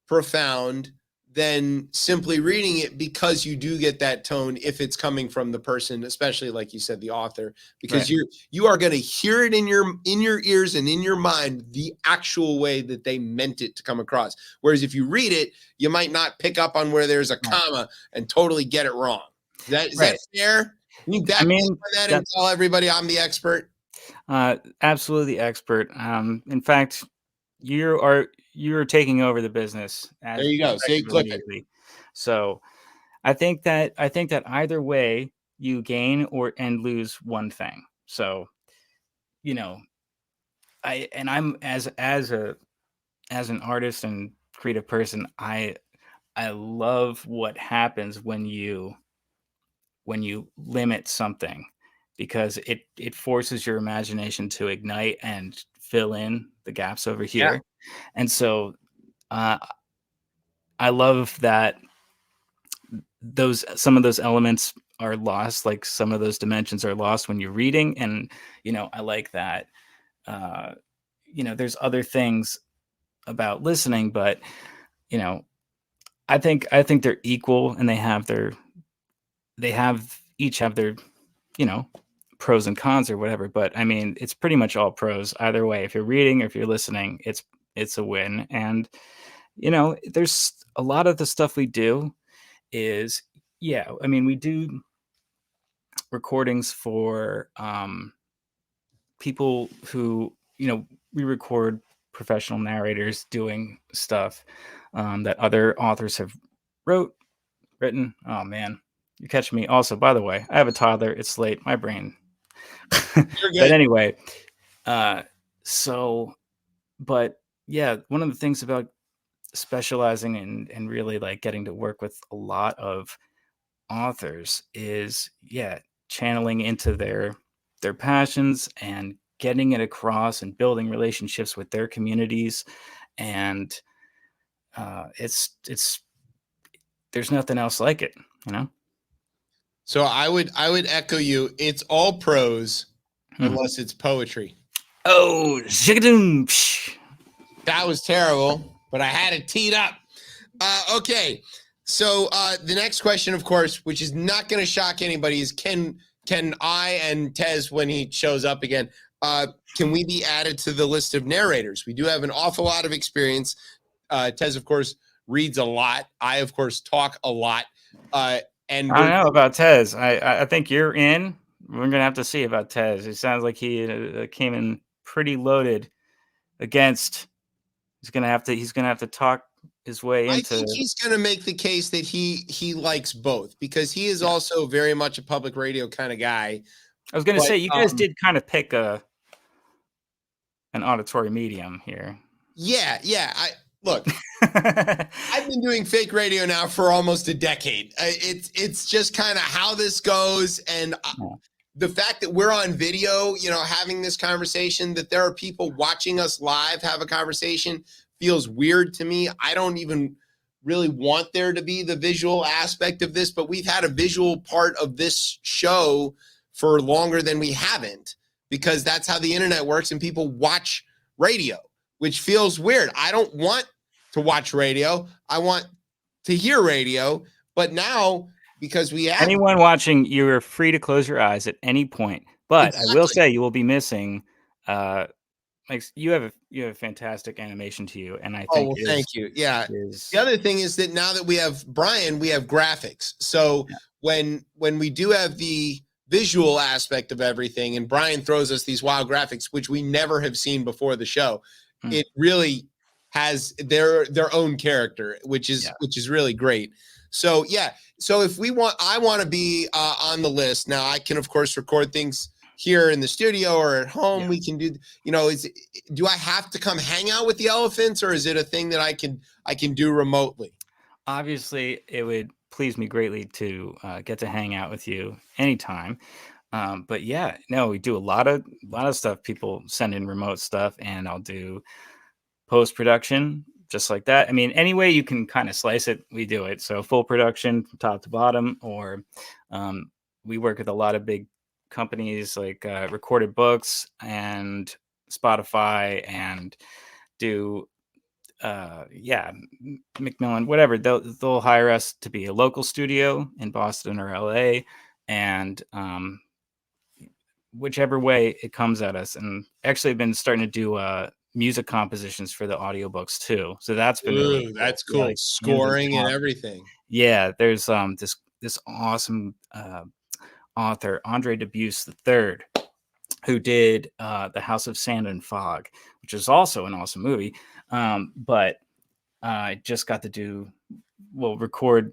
profound than simply reading it, because you do get that tone if it's coming from the person, especially like you said, the author, because you are going to hear it in your ears and in your mind the actual way that they meant it to come across. Whereas if you read it, you might not pick up on where there's a comma and totally get it wrong. Is that fair? Can you back me up on that and tell everybody I'm the expert? Absolutely expert. In fact, you're taking over the business. There you go. See, click it. So I think that either way you gain and lose one thing. So, you know, I'm as an artist and creative person, I love what happens when you limit something, because it forces your imagination to ignite and fill in the gaps over here. Yeah. And so I love that some of those elements are lost, like some of those dimensions are lost when you're reading. And, you know, I like that, you know, there's other things about listening, but, you know, I think they're equal, and each have their, you know, pros and cons or whatever. But I mean, it's pretty much all pros either way. If you're reading or if you're listening, it's a win. And, you know, there's a lot of the stuff we do is, I mean, we do recordings for people who, you know, we record professional narrators doing stuff that other authors have written. Oh man, you're catching me. Also, by the way, I have a toddler. It's late. My brain. But anyway, but yeah, one of the things about specializing and really like getting to work with a lot of authors is channeling into their passions and getting it across and building relationships with their communities. And it's there's nothing else like it, you know. So I would echo you. It's all prose unless it's poetry. Oh, that was terrible, but I had it teed up. Okay. So the next question, of course, which is not going to shock anybody, is can I and Tez, when he shows up again, can we be added to the list of narrators? We do have an awful lot of experience. Tez, of course, reads a lot. I, of course, talk a lot. And I don't know about Tez. I think you're in. We're gonna have to see about Tez. It sounds like he came in pretty loaded against. He's gonna have to talk his way into. I think he's gonna make the case that he likes both, because he is also very much a public radio kind of guy. I was gonna say you guys did kind of pick an auditory medium here. Yeah. Look, I've been doing fake radio now for almost a decade. It's just kind of how this goes, and the fact that we're on video, you know, having this conversation, that there are people watching us live have a conversation, feels weird to me. I don't even really want there to be the visual aspect of this, but we've had a visual part of this show for longer than we haven't, because that's how the internet works and people watch radio, which feels weird. I don't want to watch radio. I want to hear radio, but now because we have anyone watching, you are free to close your eyes at any point. But Exactly. I will say you will be missing. Like you have a fantastic animation to you, and I think. Thank you. Yeah. The other thing is that now that we have Brian, we have graphics. So when we do have the visual aspect of everything, and Brian throws us these wild graphics, which we never have seen before the show, it really has their own character, which is really great. So so if I want to be on the list now, I can of course record things here in the studio or at home. We can do, do I have to come hang out with the elephants, or is it a thing that I can do remotely? Obviously, it would please me greatly to get to hang out with you anytime. But we do a lot of stuff. People send in remote stuff, and I'll do post-production just like that. I mean, any way you can kind of slice it, we do it. So full production from top to bottom, or we work with a lot of big companies like Recorded Books and Spotify, and do Macmillan, whatever. They'll hire us to be a local studio in Boston or LA, and whichever way it comes at us. And actually I've been starting to do music compositions for the audiobooks too. So that's been really cool. That's cool. Like scoring and everything. Yeah, there's this awesome author, Andre Debus III, who did The House of Sand and Fog, which is also an awesome movie. But I just got to record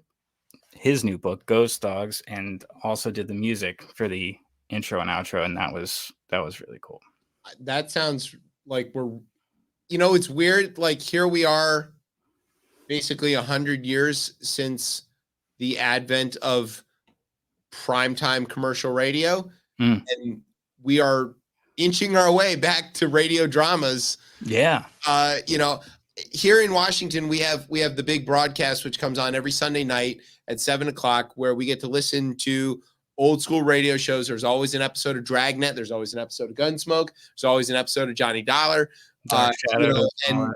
his new book, Ghost Dogs, and also did the music for the intro and outro, and that was really cool. That sounds like it's weird. Like here we are, basically 100 years since the advent of primetime commercial radio, and we are inching our way back to radio dramas. Yeah. Here in Washington, we have the big broadcast, which comes on every Sunday night at 7:00, where we get to listen to old school radio shows. There's always an episode of Dragnet. There's always an episode of Gunsmoke. There's always an episode of Johnny Dollar. And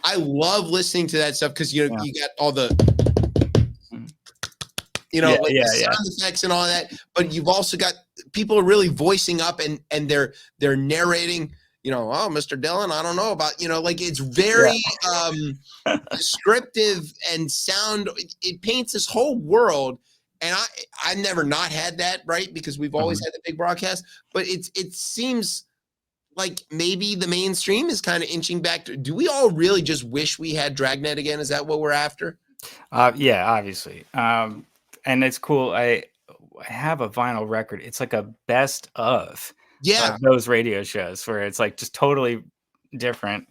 I love listening to that stuff because you got all the sound effects and all that. But you've also got people are really voicing up and they're narrating. Mr. Dillon, I don't know about, it's very descriptive and sound. It paints this whole world. And I've never not had that, right? Because we've always had the big broadcast. But it seems like maybe the mainstream is kind of inching back to. Do we all really just wish we had Dragnet again? Is that what we're after? Yeah, obviously. And it's cool. I have a vinyl record. It's like a best of those radio shows where it's like just totally different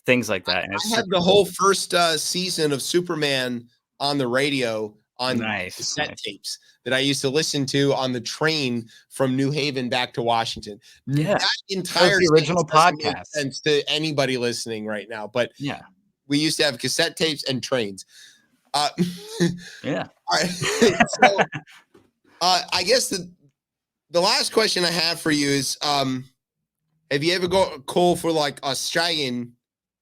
things like that. And I had the whole first season of Superman on the radio on cassette tapes that I used to listen to on the train from New Haven back to Washington. Yeah, that entire the original podcast sense to anybody listening right now, but we used to have cassette tapes and trains. All right. So, I guess the last question I have for you is, have you ever got a call for like Australian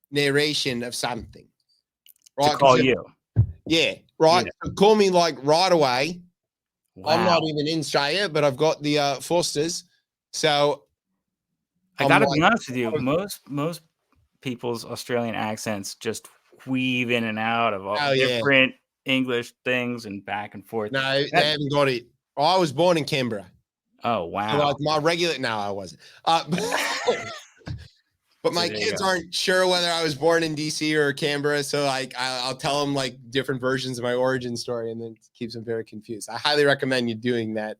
narration of something? Right? To call you. Yeah. Right. Yeah. Call me like right away. Wow. I'm not even in Australia, but I've got the Forsters. So I got to be honest with you. Most people's Australian accents just weave in and out of all different English things and back and forth. No, they haven't got it. I was born in Canberra. Oh, wow. So like my regular, no, I wasn't. But my kids aren't sure whether I was born in DC or Canberra. So like I'll tell them like different versions of my origin story, and then it keeps them very confused. I highly recommend you doing that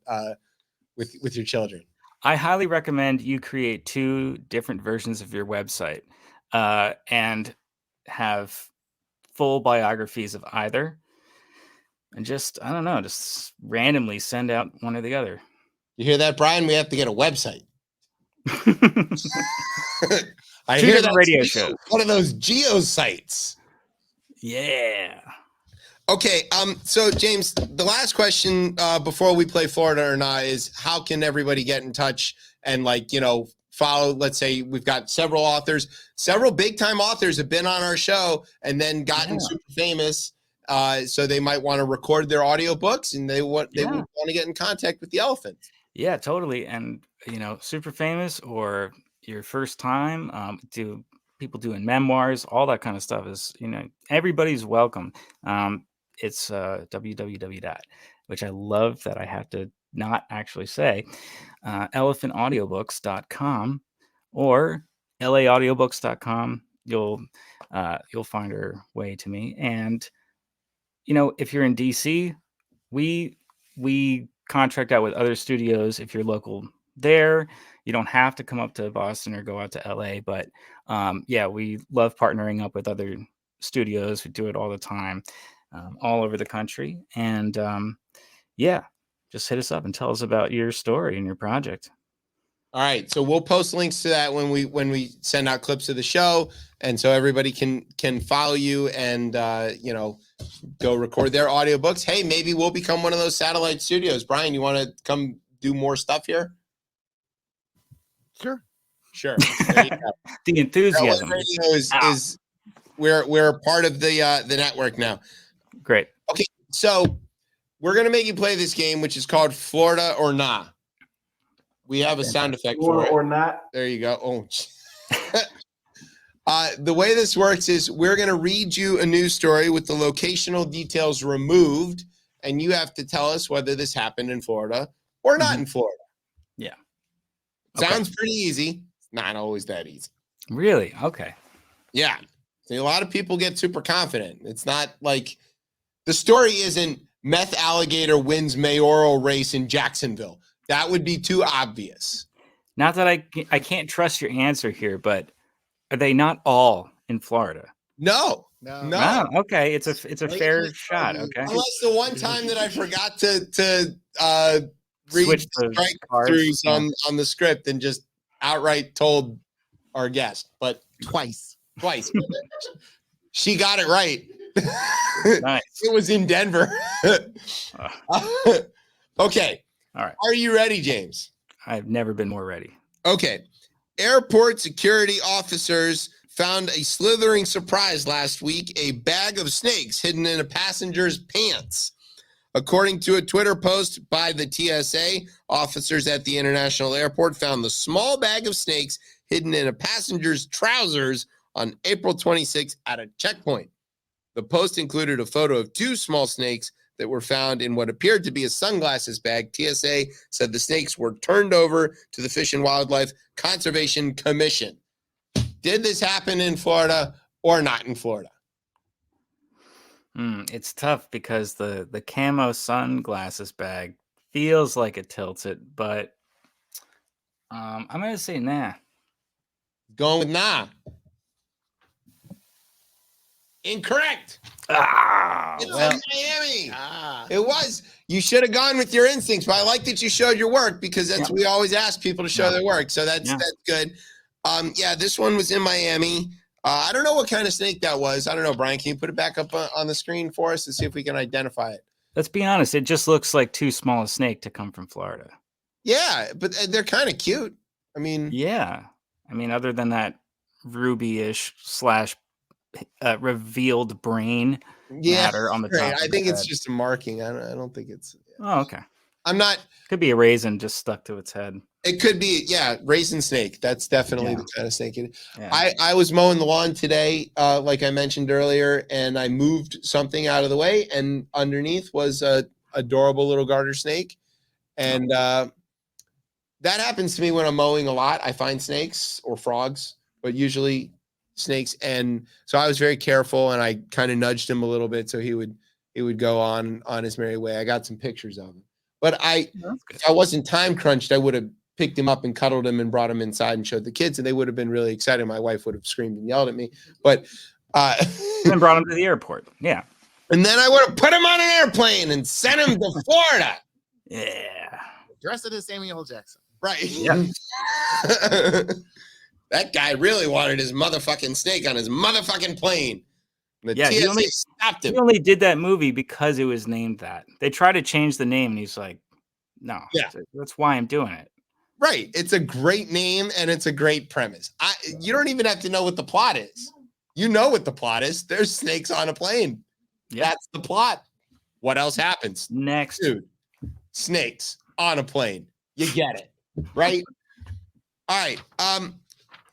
with your children. I highly recommend you create 2 different versions of your website and have full biographies of either. And just randomly send out one or the other. You hear that, Brian? We have to get a website. I 2 hear different radio shows. One of those geo sites. Yeah. Okay. So James, the last question before we play Florida or not is how can everybody get in touch and follow? Let's say we've got several authors, several big time authors have been on our show and then gotten super famous. So they might want to record their audiobooks and they would want to get in contact with the Elephants. Yeah, totally. And super famous or your first time, people doing memoirs, all that kind of stuff is, everybody's welcome. It's www. Which I love that I have to not actually say, elephantaudiobooks.com or laaudiobooks.com. You'll find your way to me. And if you're in DC, we contract out with other studios. If you're local there, you don't have to come up to Boston or go out to LA, but we love partnering up with other studios. We do it all the time, all over the country. And just hit us up and tell us about your story and your project. All right, so we'll post links to that when we send out clips of the show, and so everybody can follow you and go record their audiobooks. Hey, maybe we'll become one of those satellite studios. Brian, you want to come do more stuff here? Sure. There you go. The enthusiasm. Radio is we're a part of the network now. Great. Okay, so we're gonna make you play this game, which is called Florida or Nah. We have a sound effect for it. Or not. There you go. Oh. The way this works is we're going to read you a news story with the locational details removed, and you have to tell us whether this happened in Florida or not in Florida. Yeah. Sounds pretty easy. Not always that easy. Really? Okay. Yeah. See, a lot of people get super confident. It's not like the story isn't meth alligator wins mayoral race in Jacksonville. That would be too obvious. Not that I can't trust your answer here, but are they not all in Florida? No. Oh, okay. It's a fair shot. Okay. Unless the one time that I forgot to read Switch the strike cards, throughs on the script and just outright told our guest, but Twice. She got it right. Nice. It was in Denver. Okay. All right. Are you ready, James? I've never been more ready. Okay. Airport security officers found a slithering surprise last week, a bag of snakes hidden in a passenger's pants. According to a Twitter post by the TSA, officers at the international airport found the small bag of snakes hidden in a passenger's trousers on April 26 at a checkpoint. The post included a photo of two small snakes that were found in what appeared to be a sunglasses bag. TSA said the snakes were turned over to the Fish and Wildlife Conservation Commission. Did this happen in Florida or not in Florida? It's tough because the camo sunglasses bag feels like it tilts it, but I'm going to say nah. Going with nah. Incorrect. It's in Miami. It was. You should have gone with your instincts, but I like that you showed your work because we always ask people to show their work. So that's good. This one was in Miami. I don't know what kind of snake that was. I don't know, Brian. Can you put it back up on the screen for us to see if we can identify it? Let's be honest. It just looks like too small a snake to come from Florida. Yeah, but they're kind of cute. I mean, other than that ruby-ish / revealed brain matter on the top. I think it's just a marking. I don't think it's. Oh, okay. I'm not. Could be a raisin just stuck to its head. It could be, raisin snake. That's definitely the kind of snake. I was mowing the lawn today, like I mentioned earlier, and I moved something out of the way, and underneath was a adorable little garter snake, and that happens to me when I'm mowing a lot. I find snakes or frogs, but usually snakes, and so I was very careful, and I kind of nudged him a little bit so he would go on his merry way. I got some pictures of him, but if I wasn't time crunched, I would have picked him up and cuddled him and brought him inside and showed the kids, and they would have been really excited. My wife would have screamed and yelled at me, but and brought him to the airport. Yeah, and then I would have put him on an airplane and sent him to Florida. Yeah, Dressed as Samuel L. Jackson. Right. Yeah. That guy really wanted his motherfucking snake on his motherfucking plane. The Yeah, TSA stopped he him. only did that movie because it was named that. They tried to change the name, and he's like, "No, Yeah. that's why I'm doing it." Right. It's a great name and it's a great premise. You don't even have to know what the plot is. You know what the plot is. There's snakes on a plane. Yeah. That's the plot. What else happens? Next, Dude, snakes on a plane. You get it, right? All right.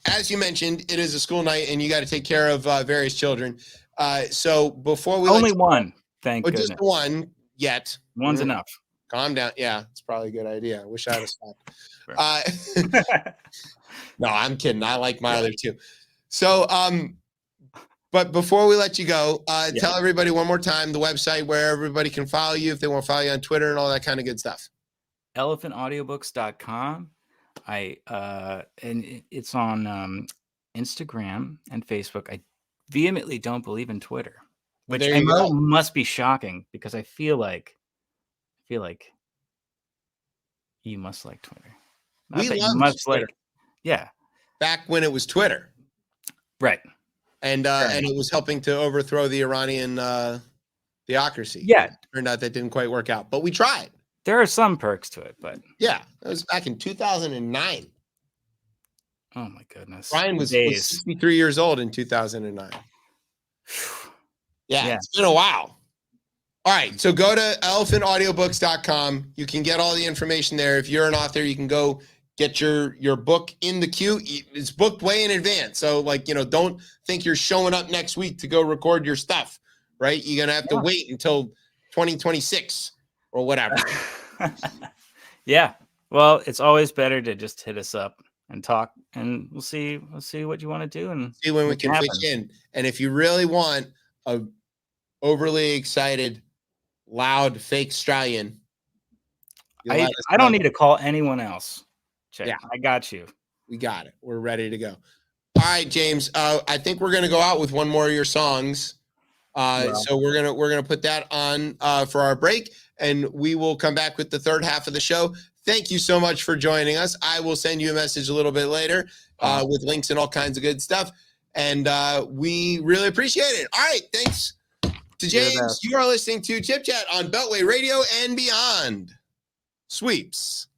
As you mentioned, it is a school night, and you got to take care of various children. So before we only one. Thank goodness. just one yet. One's enough. Calm down. Yeah, it's probably a good idea. I wish I had stopped. No, I'm kidding. I like my other two. So, but before we let you go, tell everybody one more time the website where everybody can follow you if they want to follow you on Twitter and all that kind of good stuff. elephantaudiobooks.com. And it's on Instagram and Facebook. I vehemently don't believe in Twitter, which I know must be shocking because I feel like you must like Twitter. We love Twitter. Yeah. Back when it was Twitter. Right. And it was helping to overthrow the Iranian theocracy. Yeah. It turned out that didn't quite work out, but we tried. There are some perks to it, but yeah, that was back in 2009. Oh my goodness. Ryan was 63 years old in 2009. Yeah, it's been a while. All right, so go to elephantaudiobooks.com. You can get all the information there. If you're an author, you can go get your book in the queue. It's booked way in advance. So don't think you're showing up next week to go record your stuff, right? You're going to have to wait until 2026 or whatever. Yeah. Well, it's always better to just hit us up and talk, and we'll see what you want to do and see when we can fit in. And if you really want a overly excited, loud, fake Australian, I don't need to call anyone else. Check. Yeah, I got you. We got it. We're ready to go. All right, James. I think we're gonna go out with one more of your songs. So we're gonna put that on for our break, and we will come back with the third half of the show. Thank you so much for joining us. I will send you a message a little bit later with links and all kinds of good stuff, and we really appreciate it. All right, thanks to James. You are listening to Chip Chat on Beltway Radio and beyond. Sweeps.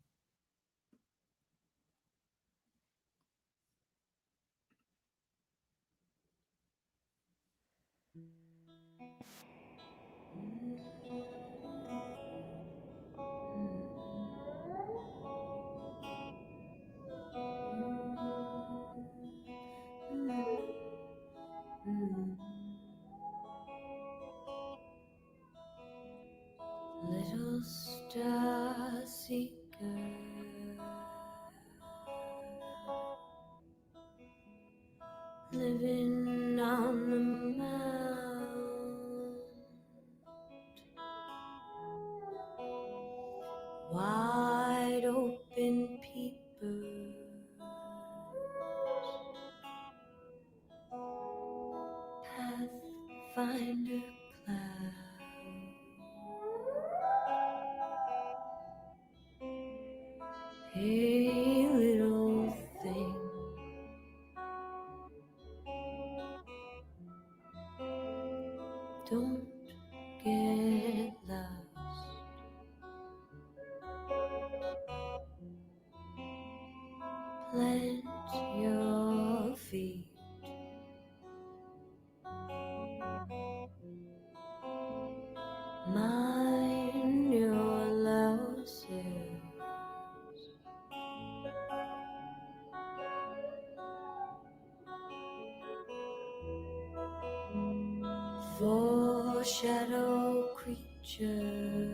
Little star seeker, living on the mount, wide open peepers, pathfinder cloud. Hey, little thing, don't get lost. Plant your feet. Mind your losses. Foreshadow creature,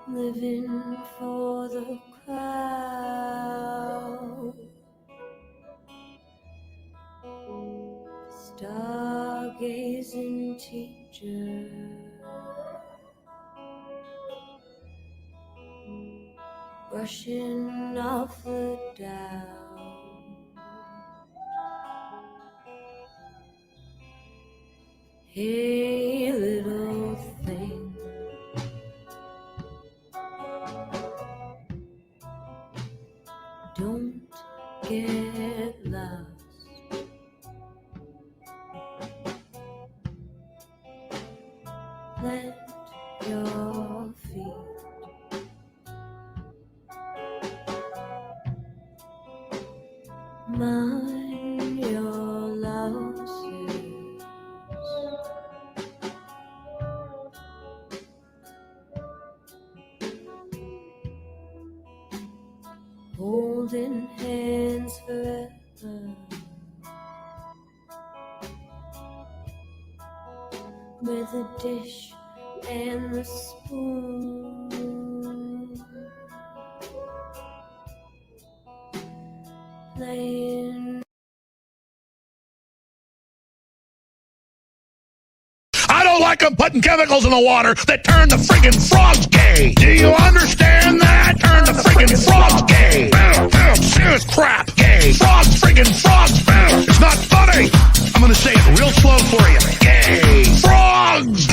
living for the crowd, stargazing teacher, brushing off the doubt. Hey, little thing, don't get lost. on your louses, holding hands forever, with a dish and the spoon, playing. I don't like them putting chemicals in the water that turn the friggin' frogs gay. Do you understand that? Turn the friggin' frogs gay. Serious crap. Gay. Frogs, friggin' frogs. It's not funny. I'm gonna say it real slow for you. Gay. Frogs.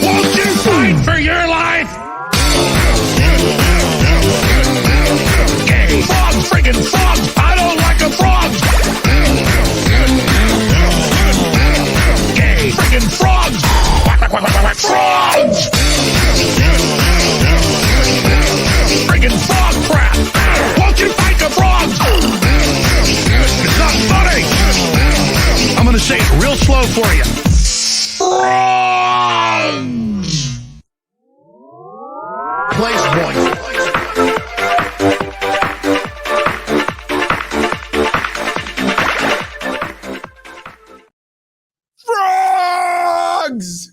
Won't you fight for your life? Gay. Frogs, friggin' frogs. I don't like a frog. Gay. Friggin' frogs. Frogs. Friggin' frog crap. Won't you fight the frogs? It's not funny. I'm gonna say it real slow for you. Frogs. Place point. Frogs!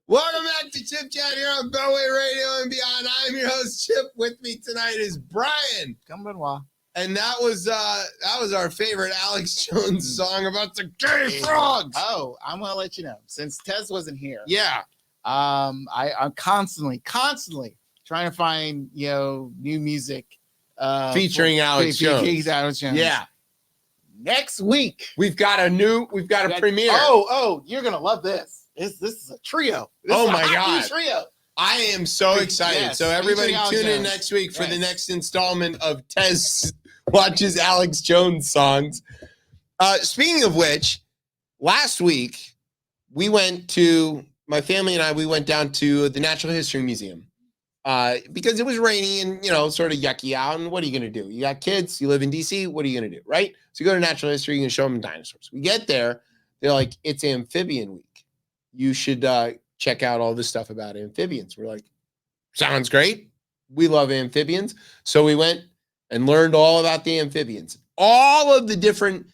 Welcome back to Chip Chat here on Bellway Radio and Beyond. I'm your host, Chip. With me tonight is Brian. Come Benoit. And that was our favorite Alex Jones song about the gay frogs. Oh, I'm gonna let you know. Since Tez wasn't here, Yeah. I'm constantly trying to find new music Featuring Alex Jones. featuring Alex Jones. Yeah. Next week We've got a premiere. Oh, you're gonna love this. This is a trio. This Oh is a my hot God. new trio. I am so excited. Yes, So everybody featuring Alex tune in Jones. next week for the Yes. next installment of Tez watches Alex Jones songs. Speaking of which, last week my family and I went down to the Natural History Museum because it was rainy and sort of yucky out. And what are you going to do? You got kids, you live in DC. What are you going to do? Right? So you go to Natural History, you can show them dinosaurs. We get there, they're like, it's Amphibian Week. You should check out all this stuff about amphibians. We're like, sounds great. We love amphibians. So we went and learned all about the amphibians. All of the different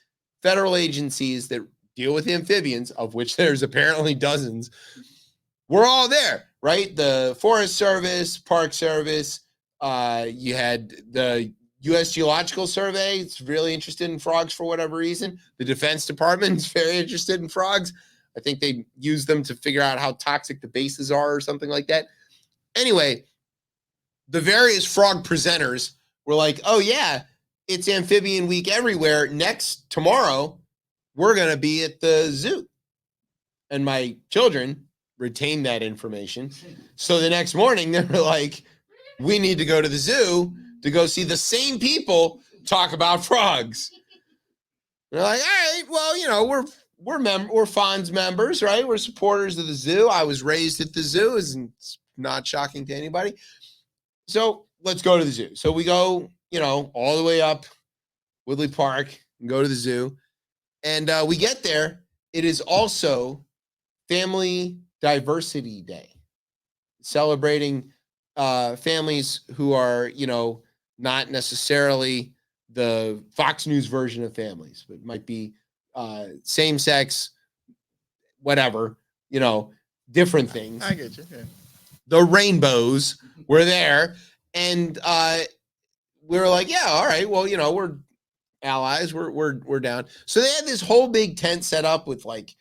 federal agencies that deal with amphibians, of which there's apparently dozens, we're all there, right? The Forest Service, Park Service, you had the U.S. Geological Survey. It's really interested in frogs for whatever reason. The Defense Department is very interested in frogs. I think they use them to figure out how toxic the bases are or something like that. Anyway, the various frog presenters were like, oh yeah, it's Amphibian Week everywhere. Tomorrow, we're going to be at the zoo. And my children retained that information. So the next morning, they were like, we need to go to the zoo to go see the same people talk about frogs. They're like, all right, well, we're Fonz members, right? We're supporters of the zoo. I was raised at the zoo. It's not shocking to anybody. So let's go to the zoo. So we go, all the way up Woodley Park and go to the zoo. And we get there. It is also Family Diversity Day, celebrating families who are, not necessarily the Fox News version of families, but might be same sex, whatever, different things. I get you. Yeah. The rainbows were there. And we were like, yeah, all right, well, we're allies. We're down. So they had this whole big tent set up with like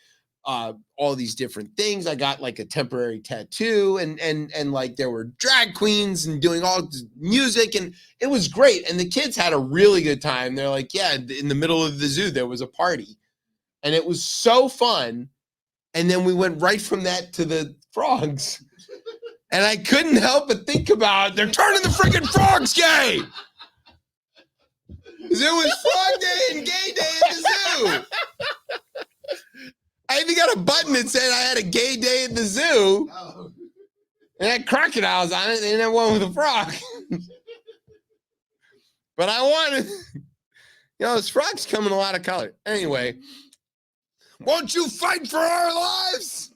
all these different things. I got like a temporary tattoo and like there were drag queens and doing all this music, and it was great. And the kids had a really good time. They're like, yeah, in the middle of the zoo, there was a party and it was so fun. And then we went right from that to the frogs. And I couldn't help but think about, they're turning the freaking frogs gay. Because it was Frog Day and Gay Day at the zoo. I even got a button that said I had a gay day at the zoo. Oh. And had crocodiles on it, and then one with a frog. But I wanted, this frog's come in a lot of color. Anyway, won't you fight for our lives?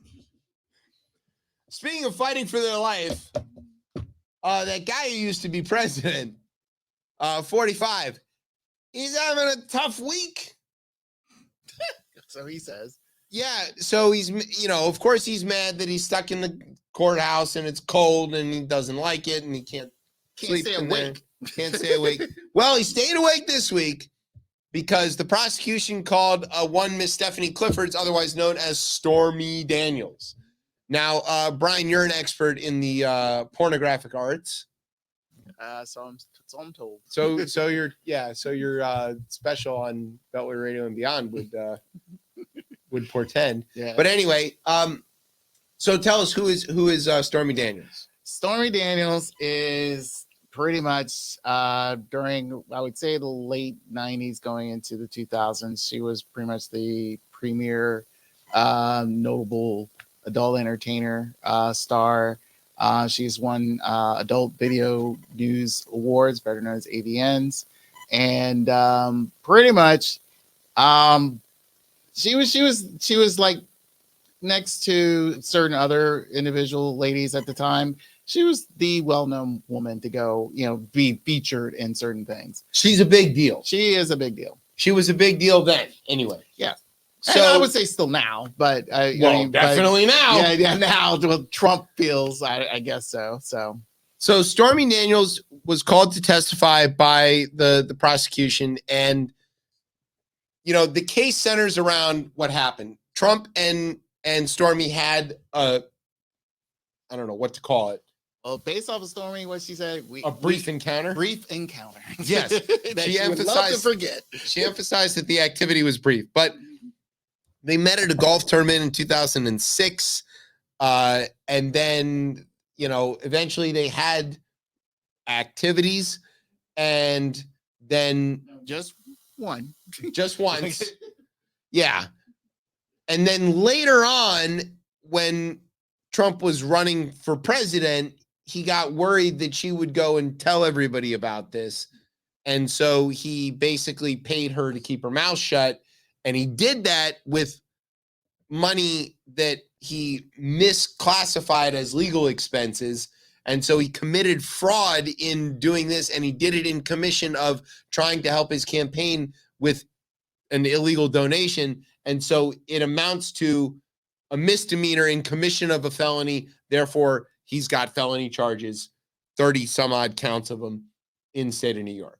Speaking of fighting for their life, that guy who used to be president, 45, he's having a tough week. So he says. Yeah, so he's, of course he's mad that he's stuck in the courthouse and it's cold and he doesn't like it and he can't sleep stay in there. awake. Can't stay awake. Well, he stayed awake this week because the prosecution called one Miss Stephanie Clifford's, otherwise known as Stormy Daniels. Now, Brian, you're an expert in the pornographic arts. So I'm told. So you're special on Beltway Radio and Beyond would portend. Yeah. But anyway, so tell us who is Stormy Daniels? Stormy Daniels is pretty much during, I would say, the late 90s going into the 2000s. She was pretty much the premier notable adult entertainer star. She's won Adult Video News Awards, better known as AVNs, and pretty much she was like next to certain other individual ladies at the time. She was the well-known woman to go, be featured in certain things. She's a big deal. She is a big deal. She was a big deal then, anyway. Yeah. So and I would say still now, but definitely now. Yeah, now. Well, Trump feels, I guess so. So Stormy Daniels was called to testify by the prosecution, and the case centers around what happened. Trump and Stormy had I don't know what to call it. Well, based off of Stormy, what she said, a brief encounter. Brief encounter. Yes, that she would love to forget. She emphasized that the activity was brief, but they met at a golf tournament in 2006, and then eventually they had activities, and then just once, yeah, and then later on when Trump was running for president, he got worried that she would go and tell everybody about this. And so he basically paid her to keep her mouth shut. And he did that with money that he misclassified as legal expenses. And so he committed fraud in doing this. And he did it in commission of trying to help his campaign with an illegal donation. And so it amounts to a misdemeanor in commission of a felony. Therefore, he's got felony charges, 30 some odd counts of them in the state of New York.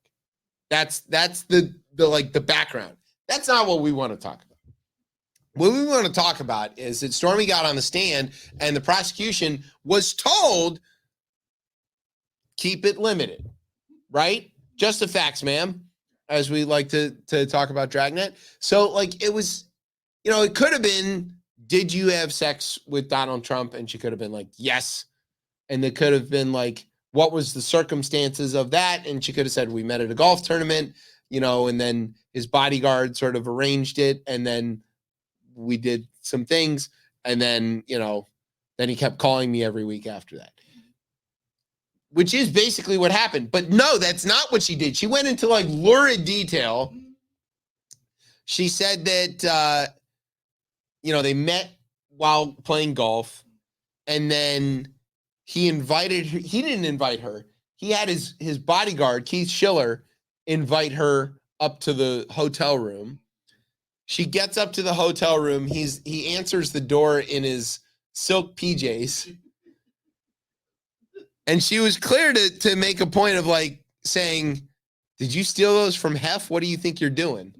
That's the background. That's not what we want to talk about. What we want to talk about is that Stormy got on the stand and the prosecution was told, keep it limited, right? Just the facts, ma'am, as we like to talk about Dragnet. So it was, it could have been, did you have sex with Donald Trump? And she could have been like, yes. And it could have been like, what was the circumstances of that? And she could have said, we met at a golf tournament, and then his bodyguard sort of arranged it. And then we did some things. And then, then he kept calling me every week after that, which is basically what happened. But no, that's not what she did. She went into lurid detail. She said that, they met while playing golf, and then he invited her. He didn't invite her. He had his bodyguard, Keith Schiller, invite her up to the hotel room. She gets up to the hotel room. He answers the door in his silk PJs. And she was clear to make a point of saying, did you steal those from Hef? What do you think you're doing?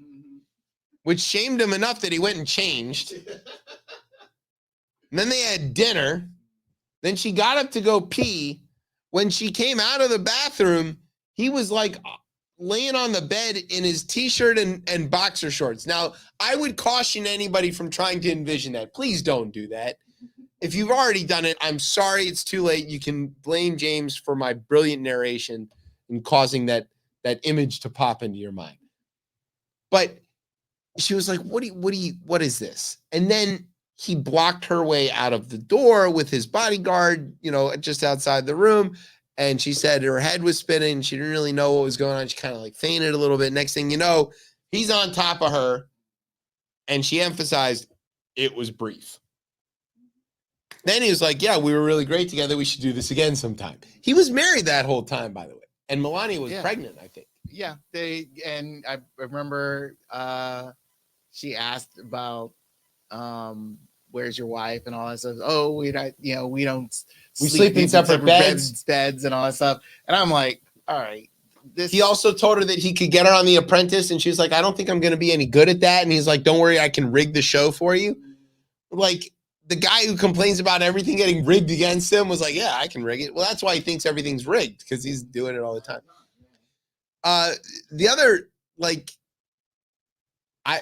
Which shamed him enough that he went and changed. And then they had dinner. Then she got up to go pee. When she came out of the bathroom, he was laying on the bed in his t-shirt and boxer shorts. Now, I would caution anybody from trying to envision that. Please don't do that. If you've already done it, I'm sorry, it's too late. You can blame James for my brilliant narration and causing that image to pop into your mind. But she was like, what is this? And then he blocked her way out of the door with his bodyguard, just outside the room. And she said her head was spinning. She didn't really know what was going on. She kind of like fainted a little bit. Next thing you know, he's on top of her. And she emphasized it was brief. Then he was like, yeah, we were really great together. We should do this again sometime. He was married that whole time, by the way. And Melania was pregnant, I think. Yeah. And I remember she asked about where's your wife and all that stuff. Oh, we sleep in separate beds and all that stuff. And I'm like, all right. He also told her that he could get her on The Apprentice, and she's like, I don't think I'm going to be any good at that. And he's like, don't worry, I can rig the show for you. Like, the guy who complains about everything getting rigged against him was like, yeah, I can rig it. Well, that's why he thinks everything's rigged, because he's doing it all the time. The other, like, I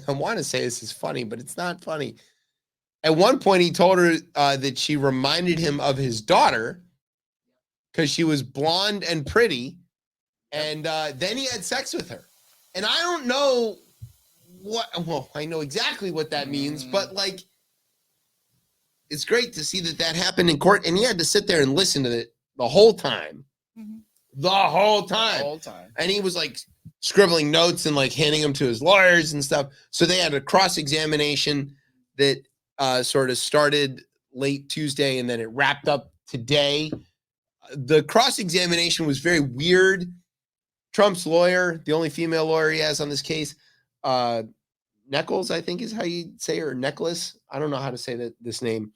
want to say this is funny, but it's not funny. At one point, he told her that she reminded him of his daughter because she was blonde and pretty. And then he had sex with her. And I don't know I know exactly what that means, but like, it's great to see that happened in court. And he had to sit there and listen to it the whole time. Mm-hmm. The whole time. And he was like scribbling notes and like handing them to his lawyers and stuff. So they had a cross-examination that sort of started late Tuesday and then it wrapped up today. The cross-examination was very weird. Trump's lawyer, the only female lawyer he has on this case, Nichols, I think is how you say her, Necklace. I don't know how to say this name.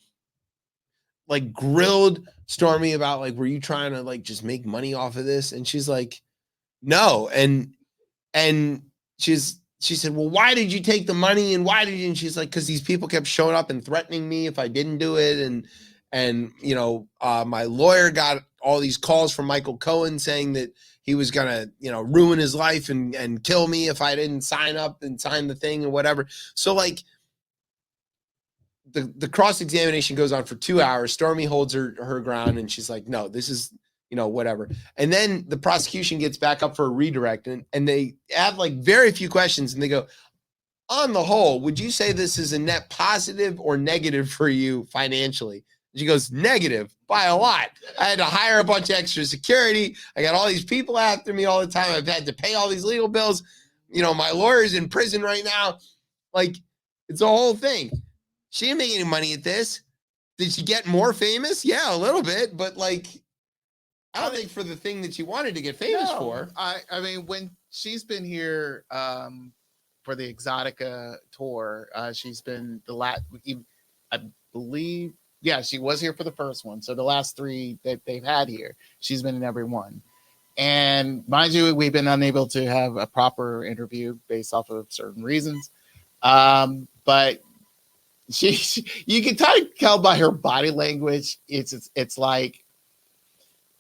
Like grilled Stormy about like, were you trying to like just make money off of this? And she's like, no. And she said, well, why did you take the money? And why did you? And she's like, because these people kept showing up and threatening me if I didn't do it. And my lawyer got all these calls from Michael Cohen saying that he was going to, ruin his life and kill me if I didn't sign up and sign the thing and whatever. So like the cross-examination goes on for 2 hours. Stormy holds her ground and she's like, no, this is, whatever. And then the prosecution gets back up for a redirect and they have like very few questions and they go, on the whole, would you say this is a net positive or negative for you financially? She goes, negative by a lot. I had to hire a bunch of extra security. I got all these people after me all the time. I've had to pay all these legal bills. My lawyer's in prison right now. Like, it's a whole thing. She didn't make any money at this. Did she get more famous? Yeah, a little bit. But, like, I don't think for the thing that she wanted to get famous for. I mean, when she's been here for the Exotica tour, she's been I believe, yeah, she was here for the first one. So the last 3 that they've had here, she's been in every one. And mind you, we've been unable to have a proper interview based off of certain reasons. But you can tell by her body language, it's like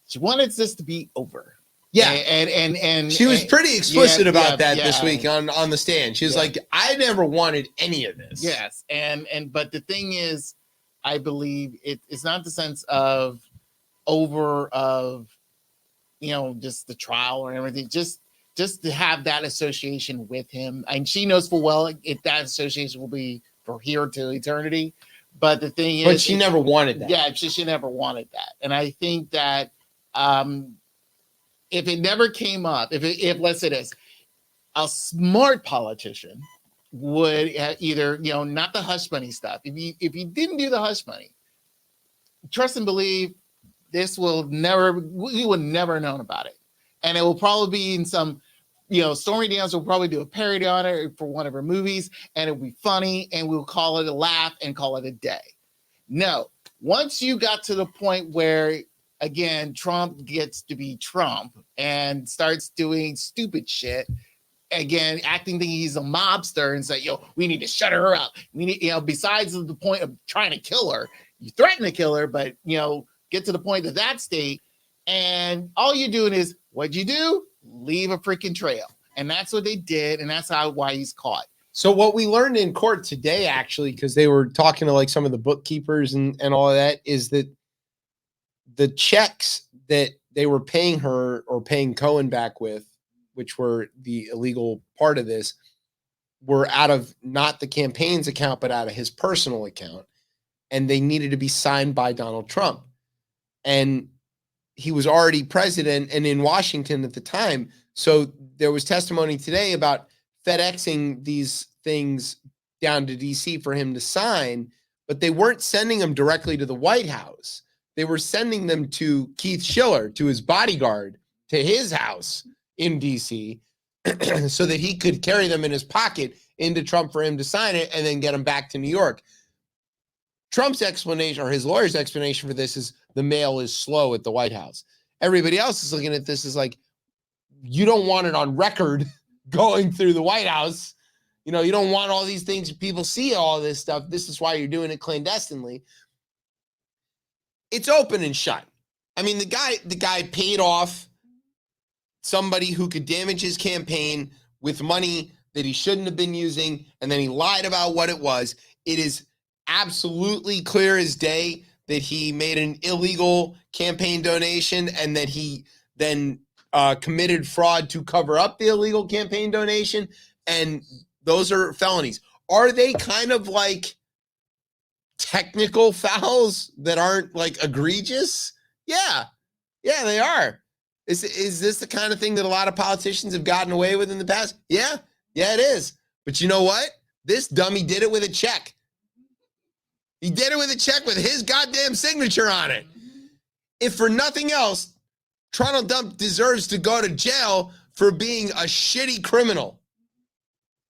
she wanted this to be over. Yeah, and she was pretty explicit about that this week on the stand. She was like, I never wanted any of this. Yes, but the thing is, I believe it's not the sense of just the trial or everything, just to have that association with him. And she knows full well if that association will be for here to eternity. But the thing is, but she never wanted that. Yeah, she never wanted that. And I think that if it never came up, if let's say this, a smart politician would either, not the hush money stuff. If you didn't do the hush money, trust and believe we would never have known about it. And it will probably be in some, Stormy Daniels will probably do a parody on it for one of her movies and it'll be funny and we'll call it a laugh and call it a day. No, once you got to the point where, again, Trump gets to be Trump and starts doing stupid shit, again, acting thinking he's a mobster and say, we need to shut her up. We need, besides the point of trying to kill her, you threaten to kill her, but, get to the point of that state. And all you're doing is, what'd you do? Leave a freaking trail. And that's what they did. And that's why he's caught. So what we learned in court today, actually, because they were talking to like some of the bookkeepers and all of that, is that the checks that they were paying her or paying Cohen back with, which were the illegal part of this, were out of not the campaign's account, but out of his personal account. And they needed to be signed by Donald Trump. And he was already president and in Washington at the time. So there was testimony today about FedExing these things down to DC for him to sign, but they weren't sending them directly to the White House. They were sending them to Keith Schiller, to his bodyguard, to his house in DC, so that he could carry them in his pocket into Trump for him to sign it and then get them back to New York. Trump's explanation, or his lawyer's explanation for this, is the mail is slow at the White House. Everybody else is looking at this as like, you don't want it on record going through the White House. You know, you don't want all these things. People see all this stuff. This is why you're doing it clandestinely. It's open and shut. I mean, the guy paid off somebody who could damage his campaign with money that he shouldn't have been using, and then he lied about what it was. It is absolutely clear as day that he made an illegal campaign donation and that he then committed fraud to cover up the illegal campaign donation. And those are felonies. Are they kind of like technical fouls that aren't like egregious? Yeah, they are. Is this the kind of thing that a lot of politicians have gotten away with in the past? Yeah, it is. But you know what? This dummy did it with a check. He did it with a check with his goddamn signature on it. If for nothing else, Toronto Dump deserves to go to jail for being a shitty criminal.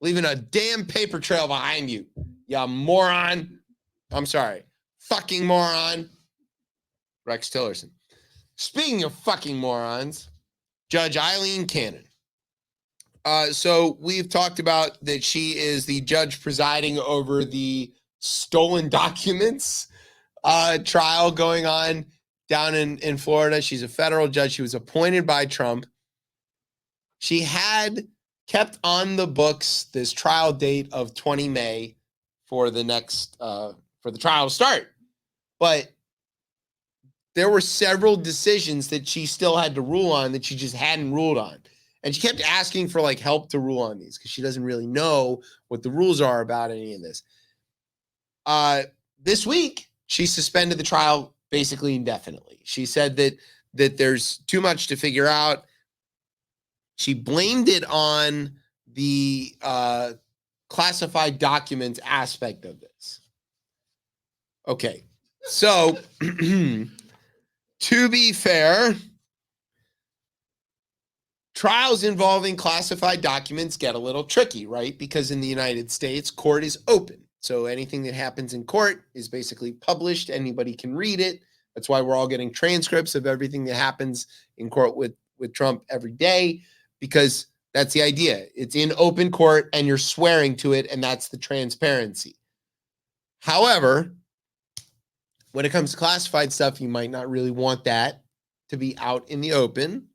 Leaving a damn paper trail behind you. You moron. I'm sorry. Fucking moron. Rex Tillerson. Speaking of fucking morons, Judge Eileen Cannon. So we've talked about that she is the judge presiding over the stolen documents trial going on down in Florida. She's a federal judge. She was appointed by Trump. She had kept on the books this trial date of 20 May for the next for the trial to start. But there were several decisions that she still had to rule on that she just hadn't ruled on. And she kept asking for like help to rule on these because she doesn't really know what the rules are about any of this. This week, she suspended the trial basically indefinitely. She said that there's too much to figure out. She blamed it on the classified documents aspect of this. Okay, so to be fair, trials involving classified documents get a little tricky, right? Because in the United States, court is open. So anything that happens in court is basically published. Anybody can read it. That's why we're all getting transcripts of everything that happens in court with Trump every day, because that's the idea. It's in open court and you're swearing to it, and that's the transparency. However, when it comes to classified stuff, you might not really want that to be out in the open.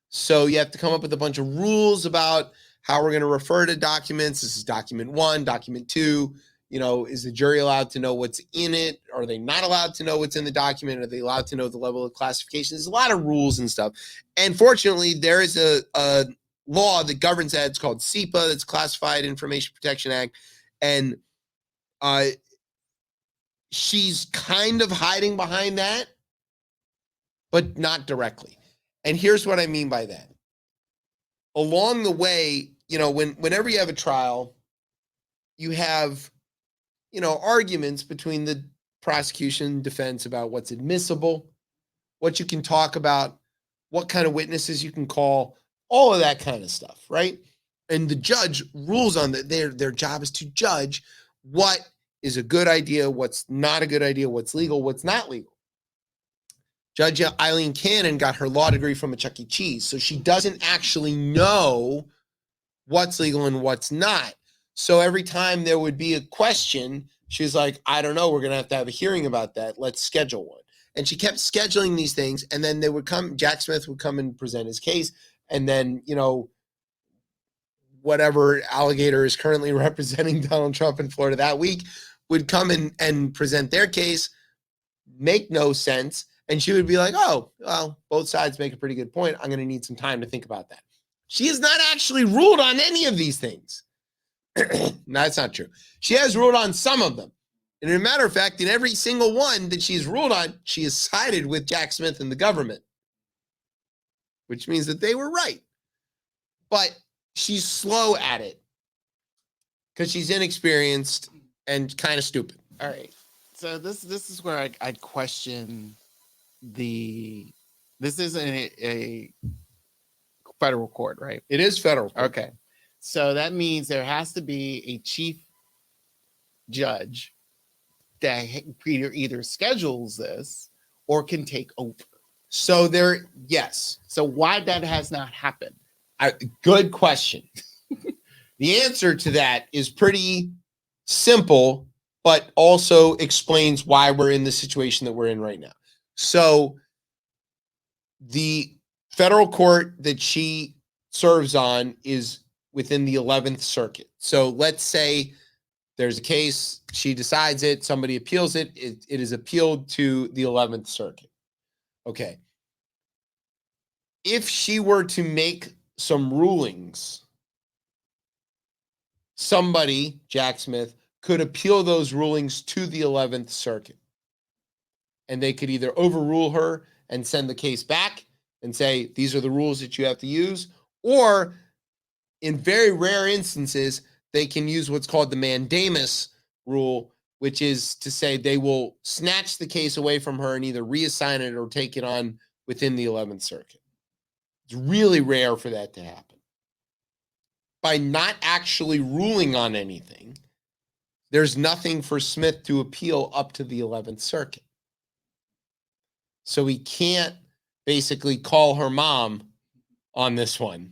So you have to come up with a bunch of rules about how we're going to refer to documents. This is document 1, document 2. You know, is the jury allowed to know what's in it? Are they not allowed to know what's in the document? Are they allowed to know the level of classification? There's a lot of rules and stuff. And fortunately, there is a law that governs that. It's called CIPA, that's Classified Information Protection Act. And she's kind of hiding behind that, but not directly. And here's what I mean by that. Along the way, you know, whenever you have a trial, you have, you know, arguments between the prosecution and defense about what's admissible, what you can talk about, what kind of witnesses you can call, all of that kind of stuff, right? And the judge rules on that. Their job is to judge what is a good idea, what's not a good idea, what's legal, what's not legal. Judge Eileen Cannon got her law degree from a Chuck E. Cheese, so she doesn't actually know what's legal and what's not. So every time there would be a question, she's like, I don't know, we're going to have a hearing about that. Let's schedule one. And she kept scheduling these things, and then they would come, Jack Smith would come and present his case, and then, you know, whatever alligator is currently representing Donald Trump in Florida that week would come and present their case, make no sense, and she would be like, oh, well, both sides make a pretty good point. I'm going to need some time to think about that. She has not actually ruled on any of these things. No, that's not true. She has ruled on some of them. And as a matter of fact, in every single one that she's ruled on, she has sided with Jack Smith and the government, which means that they were right. But she's slow at it because she's inexperienced and kind of stupid. All right. So this is where I question this isn't a federal court, right? It is federal court. Okay. So that means there has to be a chief judge that either schedules this or can take over. So yes. So why that has not happened? Good question. The answer to that is pretty simple, but also explains why we're in the situation that we're in right now. So the federal court that she serves on is within the 11th Circuit. So let's say there's a case, she decides it, somebody appeals it, it is appealed to the 11th Circuit. Okay. If she were to make some rulings, somebody, Jack Smith, could appeal those rulings to the 11th Circuit. And they could either overrule her and send the case back and say, these are the rules that you have to use, or in very rare instances, they can use what's called the mandamus rule, which is to say they will snatch the case away from her and either reassign it or take it on within the 11th Circuit. It's really rare for that to happen. By not actually ruling on anything, there's nothing for Smith to appeal up to the 11th Circuit. So he can't basically call her mom on this one.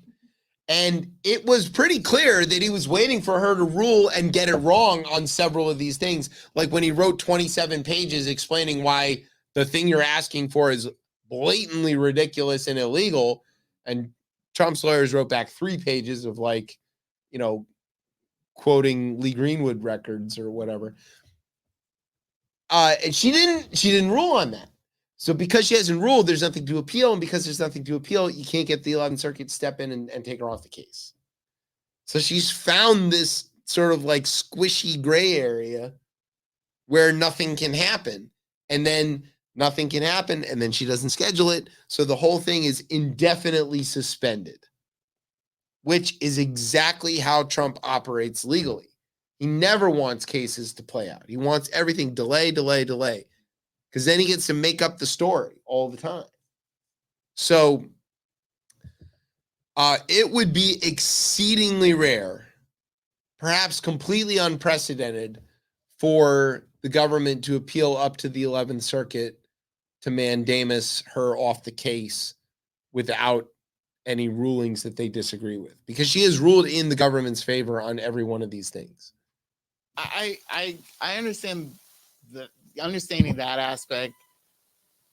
And it was pretty clear that he was waiting for her to rule and get it wrong on several of these things. Like when he wrote 27 pages explaining why the thing you're asking for is blatantly ridiculous and illegal. And Trump's lawyers wrote back 3 pages of quoting Lee Greenwood records or whatever. And she didn't rule on that. So because she hasn't ruled, there's nothing to appeal. And because there's nothing to appeal, you can't get the 11th Circuit to step in and take her off the case. So she's found this sort of squishy gray area where nothing can happen. And then nothing can happen. And then she doesn't schedule it. So the whole thing is indefinitely suspended, which is exactly how Trump operates legally. He never wants cases to play out. He wants everything delay, because then he gets to make up the story all the time. So it would be exceedingly rare, perhaps completely unprecedented, for the government to appeal up to the 11th Circuit to mandamus her off the case without any rulings that they disagree with, because she has ruled in the government's favor on every one of these things. I understand understanding that aspect,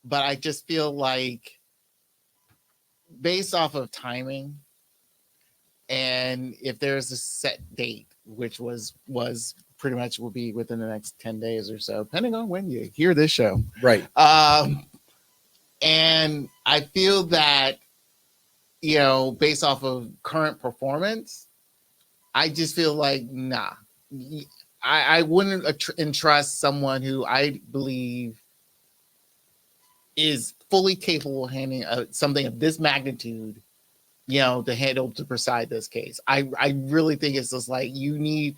but I just feel like based off of timing, and if there's a set date, which was pretty much will be within the next 10 days or so, depending on when you hear this show. Right. And I feel that, based off of current performance, I just feel like, nah, I wouldn't entrust someone who I believe is fully capable of handling something of this magnitude, to preside this case. I really think it's just you need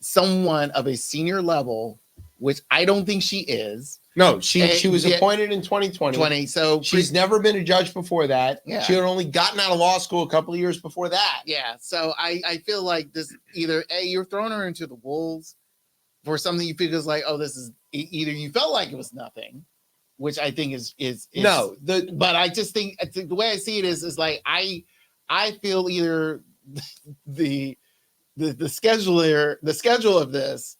someone of a senior level, which I don't think she is. No, she was appointed in 2020. So she's never been a judge before that. Yeah. She had only gotten out of law school a couple of years before that. Yeah. So I feel like this either you're throwing her into the wolves for something you feel is this is either you felt like it was nothing, which I think is no. But I just think the way I see it is I feel either the schedule of this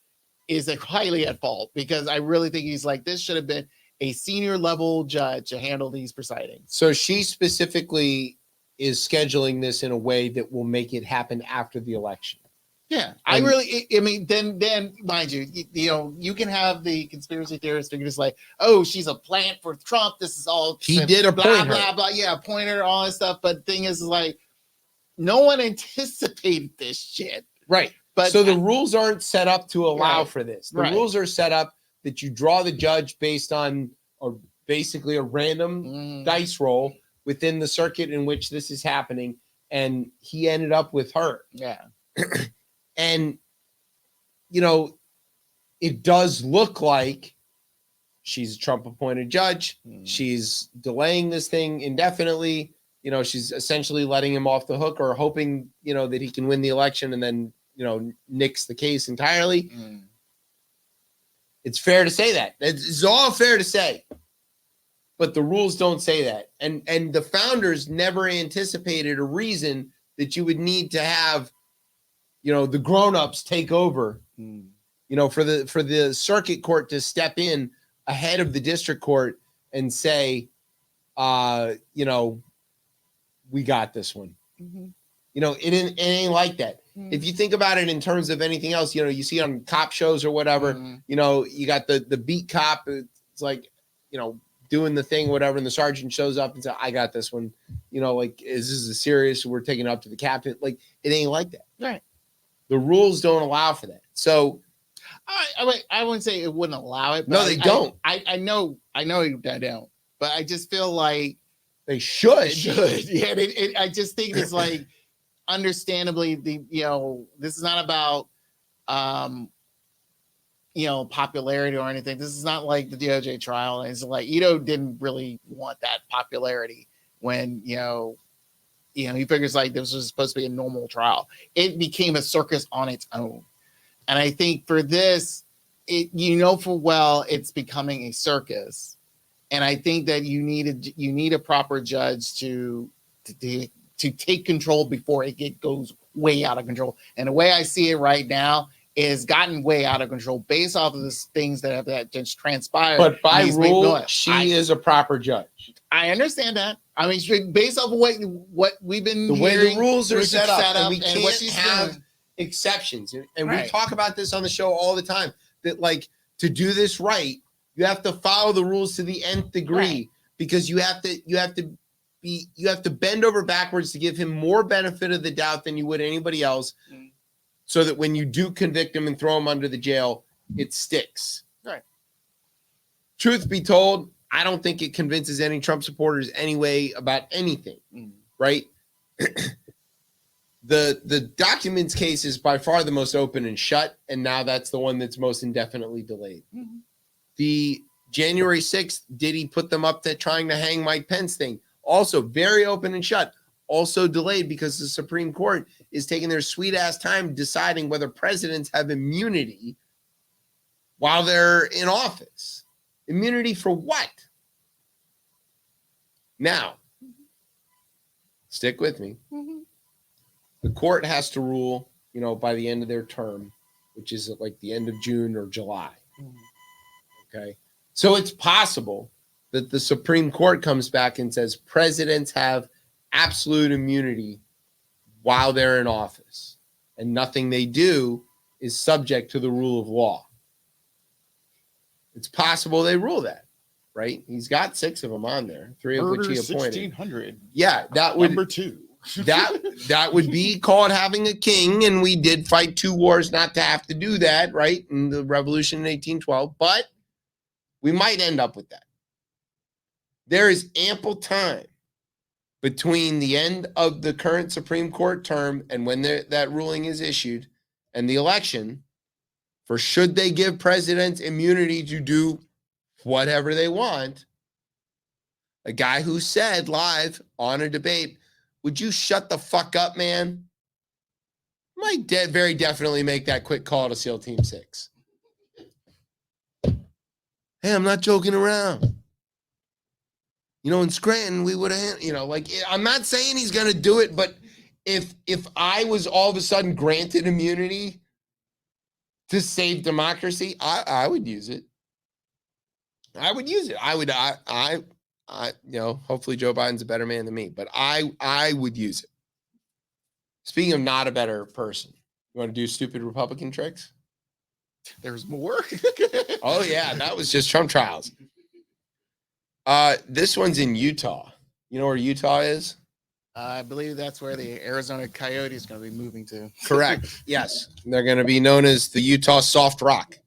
is highly at fault, because I really think he's this should have been a senior level judge to handle these proceedings. So she specifically is scheduling this in a way that will make it happen after the election. Yeah, then mind you, you can have the conspiracy theorists figure just she's a plant for Trump. This is all he did appoint her. Blah, blah. Yeah, appoint her, all this stuff. But the thing is no one anticipated this shit. Right. But so the rules aren't set up to allow Right. for this. The Right. rules are set up that you draw the judge based on basically a random Mhm. dice roll within the circuit in which this is happening. And he ended up with her. Yeah. And, you know, it does look like she's a Trump appointed judge. She's delaying this thing indefinitely. You know, she's essentially letting him off the hook or hoping, you know, that he can win the election and then, you know, nix the case entirely. It's fair to say that. It's all fair to say. But the rules don't say that. And the founders never anticipated a reason that you would need to have, you know, the grown-ups take over, you know, for the circuit court to step in ahead of the district court and say, you know, we got this one. You know, it ain't like that. If you think about it in terms of anything else, you know, you see on cop shows or whatever, you know, you got the beat cop. It's like, you know, doing the thing, whatever, and the sergeant shows up and says, I got this one. You know, like, is this a serious? We're taking it up to the captain. Like, it ain't like that. Right. The rules don't allow for that. So I wouldn't say it wouldn't allow it. But no, they don't. I know they don't. But I just feel like they should. Yeah, I just think it's like, understandably, this is not about popularity or anything. This is not like the DOJ trial. It's like Ito didn't really want that popularity when he figures like this was supposed to be a normal trial. It became a circus on its own. And I think for this, full well it's becoming a circus. And I think that you need a proper judge to take control before it goes way out of control. And the way I see it right now is gotten way out of control based off of the things that just transpired. But by rule, she is a proper judge. I understand that. I mean, based off of what we've been the way the rules are set up, and we and can't have exceptions. And Right. we talk about this on the show all the time. That like to do this right, you have to follow the rules to the nth degree, Right. because you have to bend over backwards to give him more benefit of the doubt than you would anybody else, so that when you do convict him and throw him under the jail, it sticks. Right. Truth be told, I don't think it convinces any Trump supporters anyway about anything. Right? The documents case is by far the most open and shut, and now that's the one that's most indefinitely delayed. The January 6th, did he put them up to trying to hang Mike Pence thing? Also very open and shut. Also delayed because the Supreme Court is taking their sweet ass time deciding whether presidents have immunity while they're in office. Immunity for what? Now, stick with me. The court has to rule, by the end of their term, which is at like the end of June or July. Okay. So it's possible that the Supreme Court comes back and says presidents have absolute immunity while they're in office, and nothing they do is subject to the rule of law. It's possible they rule that, right? He's got 6 of them on there, 3 of which he appointed. 1600. Yeah, that would Number 2. that would be called having a king, and we did fight 2 wars not to have to do that, right? In the revolution in 1812, but we might end up with that. There is ample time between the end of the current Supreme Court term and when that ruling is issued and the election for should they give presidents immunity to do whatever they want. A guy who said live on a debate, would you shut the fuck up, man? Might very definitely make that quick call to SEAL Team 6. Hey, I'm not joking around. In Scranton, we would have, I'm not saying he's going to do it, but if I was all of a sudden granted immunity to save democracy, I would use it. I would use it. Hopefully Joe Biden's a better man than me, but I would use it. Speaking of not a better person, you want to do stupid Republican tricks? There's more. Oh yeah, that was just Trump trials. This one's in Utah. You know where Utah is? I believe that's where the Arizona Coyote is going to be moving to. Correct. Yes. They're going to be known as the Utah Soft Rock.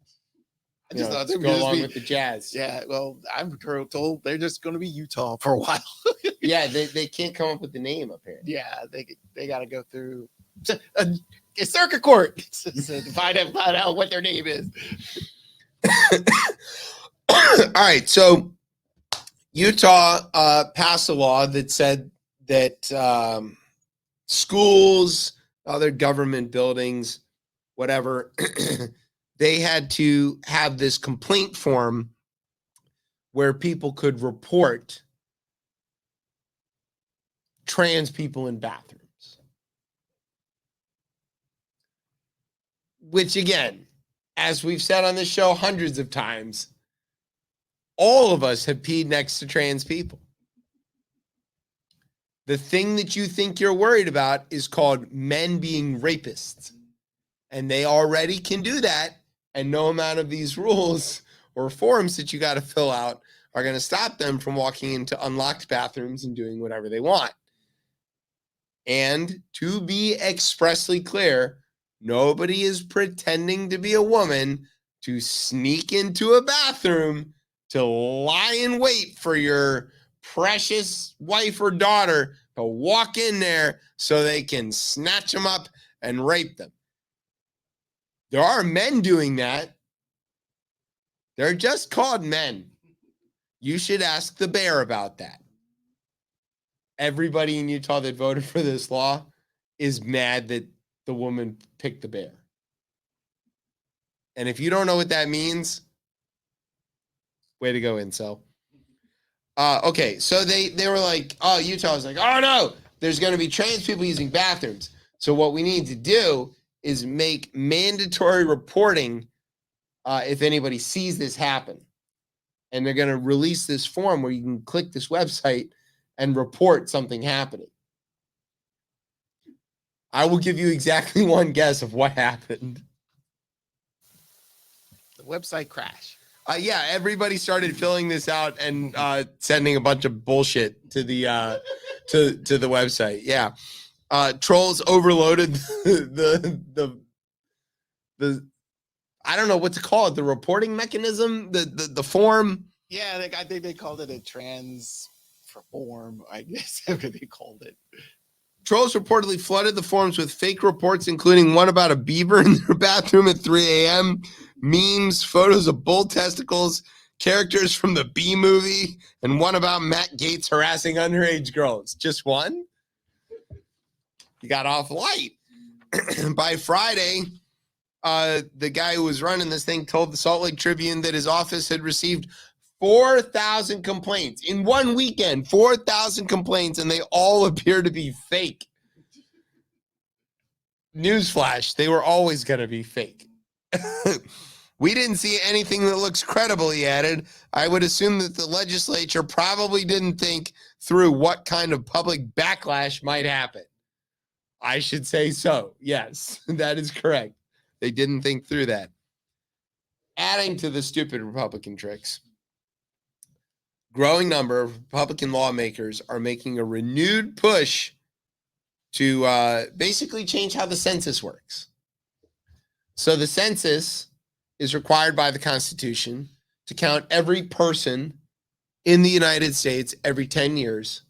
I just thought they to were go just along be, with the Jazz. yeah. Well, I'm told they're just going to be Utah for a while. Yeah, they can't come up with the name apparently. Yeah, they got to go through a circuit court to find out what their name is. All right, so Utah passed a law that said that schools, other government buildings, whatever, they had to have this complaint form where people could report trans people in bathrooms. Which again, as we've said on this show hundreds of times, all of us have peed next to trans people. The thing that you think you're worried about is called men being rapists. And they already can do that. And no amount of these rules or forms that you got to fill out are going to stop them from walking into unlocked bathrooms and doing whatever they want. And to be expressly clear, nobody is pretending to be a woman to sneak into a bathroom to lie in wait for your precious wife or daughter to walk in there so they can snatch them up and rape them. There are men doing that. They're just called men. You should ask the bear about that. Everybody in Utah that voted for this law is mad that the woman picked the bear. And if you don't know what that means, way to go, incel. Okay, so they were like, oh, Utah was like, oh no, there's going to be trans people using bathrooms. So what we need to do is make mandatory reporting if anybody sees this happen. And they're going to release this form where you can click this website and report something happening. I will give you exactly one guess of what happened. The website crashed. Yeah, everybody started filling this out and sending a bunch of bullshit to the to the website. Yeah, trolls overloaded the I don't know what to call it, the reporting mechanism, the form. Yeah, I think they called it a trans form. I guess that's what they called it. Trolls reportedly flooded the forums with fake reports, including one about a beaver in their bathroom at 3 a.m., memes, photos of bull testicles, characters from the Bee Movie, and one about Matt Gaetz harassing underage girls. Just one? You got off light. By Friday, the guy who was running this thing told the Salt Lake Tribune that his office had received 4,000 complaints in one weekend, 4,000 complaints, and they all appear to be fake. Newsflash, they were always going to be fake. We didn't see anything that looks credible, he added. I would assume that the legislature probably didn't think through what kind of public backlash might happen. I should say so. Yes, that is correct. They didn't think through that. Adding to the stupid Republican tricks, growing number of Republican lawmakers are making a renewed push to basically change how the census works. So the census is required by the Constitution to count every person in the United States every 10 years.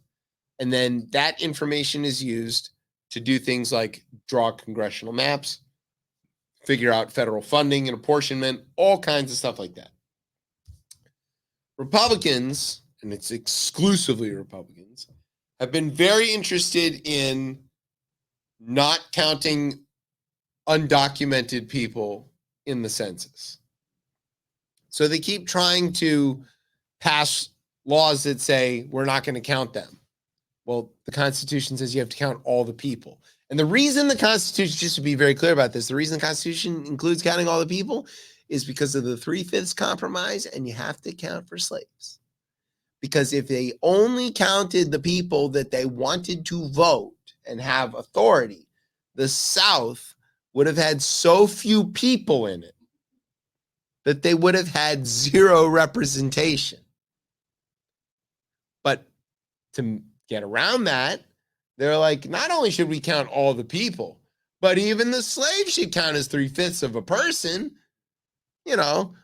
And then that information is used to do things like draw congressional maps, figure out federal funding and apportionment, all kinds of stuff like that. Republicans, and it's exclusively Republicans, have been very interested in not counting undocumented people in the census. So they keep trying to pass laws that say we're not going to count them. Well, the Constitution says you have to count all the people. And the reason the Constitution, just to be very clear about this, the reason the Constitution includes counting all the people is because of the 3/5 compromise, and you have to count for slaves. Because if they only counted the people that they wanted to vote and have authority, the South would have had so few people in it that they would have had zero representation. But to get around that, They're like, not only should we count all the people, but even the slaves should count as 3/5 of a person.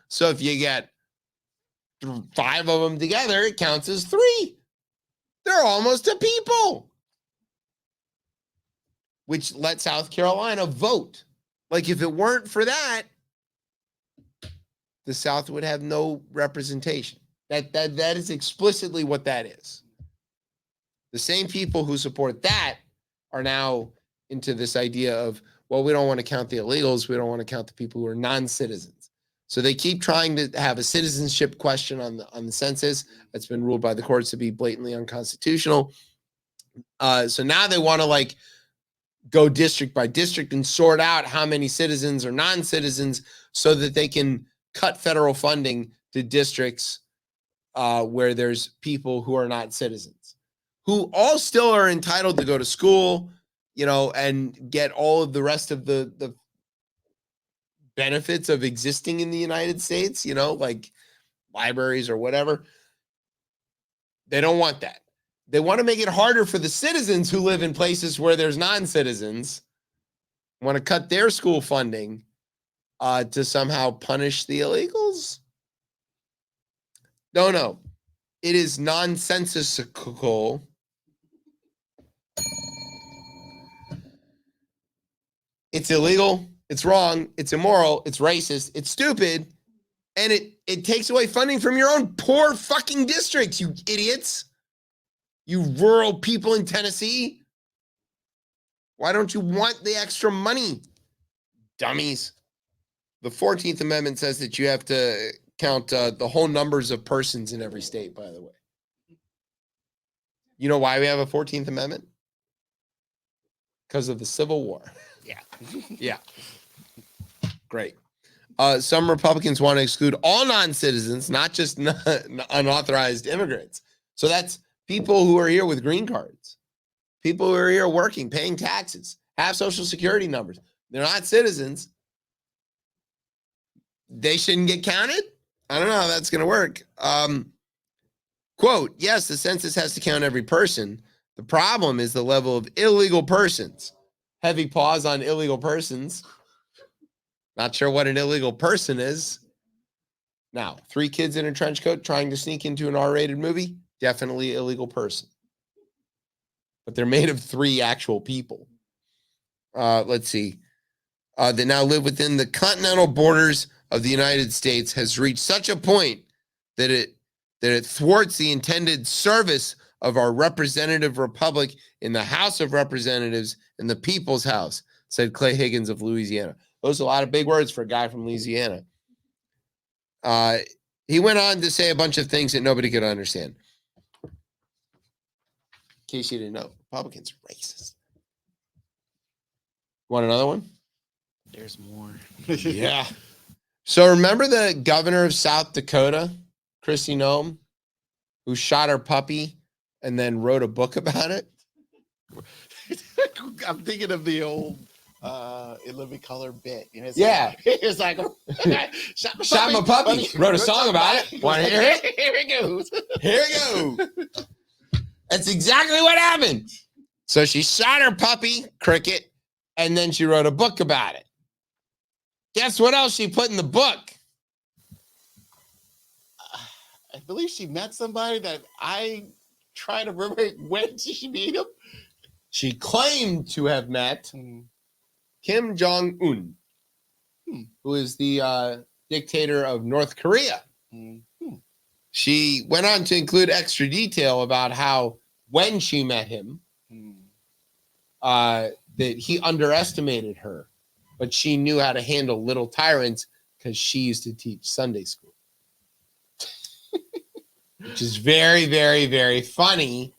So if you get 5 of them together, it counts as 3. They're almost a people, which let South Carolina vote. Like, if it weren't for that, the South would have no representation. That is explicitly what that is. The same people who support that are now into this idea of, well, we don't want to count the illegals. We don't want to count the people who are non-citizens. So they keep trying to have a citizenship question on the census that's been ruled by the courts to be blatantly unconstitutional. So now they want to go district by district and sort out how many citizens are non-citizens so that they can cut federal funding to districts where there's people who are not citizens, who all still are entitled to go to school, and get all of the rest of the benefits of existing in the United States, like libraries or whatever. They don't want that. They want to make it harder for the citizens who live in places where there's non-citizens, want to cut their school funding to somehow punish the illegals. No. It is nonsensical. It's illegal. It's wrong. It's immoral. It's racist. It's stupid. And it takes away funding from your own poor fucking districts, you idiots. You rural people in Tennessee. Why don't you want the extra money? Dummies. The 14th Amendment says that you have to count the whole numbers of persons in every state, by the way. You know why we have a 14th Amendment? Because of the Civil War. Yeah. Yeah. Great. Some Republicans want to exclude all non-citizens, not just unauthorized immigrants. So that's people who are here with green cards, people who are here working, paying taxes, have Social Security numbers. They're not citizens. They shouldn't get counted? I don't know how that's going to work. Quote, yes, the census has to count every person. The problem is the level of illegal persons. Heavy pause on illegal persons. Not sure what an illegal person is. Now, 3 kids in a trench coat trying to sneak into an R-rated movie, definitely illegal person. But they're made of 3 actual people. Let's see. That now live within the continental borders of the United States has reached such a point that it thwarts the intended service of our representative republic in the House of Representatives and the People's House, said Clay Higgins of Louisiana. Those are a lot of big words for a guy from Louisiana. He went on to say a bunch of things that nobody could understand. In case you didn't know, Republicans are racist. Want another one? There's more. Yeah. So remember the governor of South Dakota, Kristi Noem, who shot her puppy and then wrote a book about it? I'm thinking of the old In Living Color bit. Yeah. It's like, shot my puppy. Wrote a song about it. Want to hear it? Here it goes. Here it goes. That's exactly what happened. So she shot her puppy, Cricket, and then she wrote a book about it. Guess what else she put in the book? I believe she met somebody that I try to remember. When did she meet him? She claimed to have met Kim Jong-un, who is the dictator of North Korea. She went on to include extra detail about how when she met him, that he underestimated her, but she knew how to handle little tyrants because she used to teach Sunday school. Which is very, very, very funny.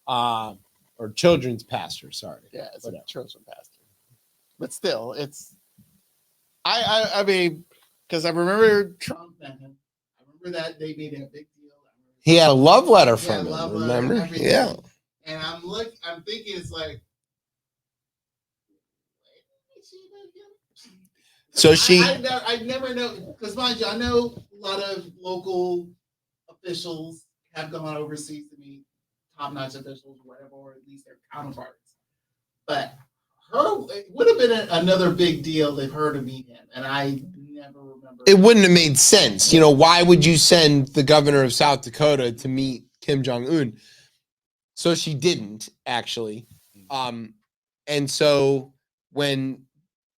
Or children's pastor, sorry. Yeah, it's a children's pastor. But still, it's I mean, because I remember Trump and him. I remember that they made a big deal. He had a love letter from him, remember? Yeah. And I'm thinking it's like, so she I never know, because mind you, I know a lot of local officials have gone overseas to meet top-notch officials, whatever, or at least their counterparts. But it would have been another big deal if her to meet him, and I never remember. It wouldn't have made sense. You know, why would you send the governor of South Dakota to meet Kim Jong-un? So she didn't, actually. And so when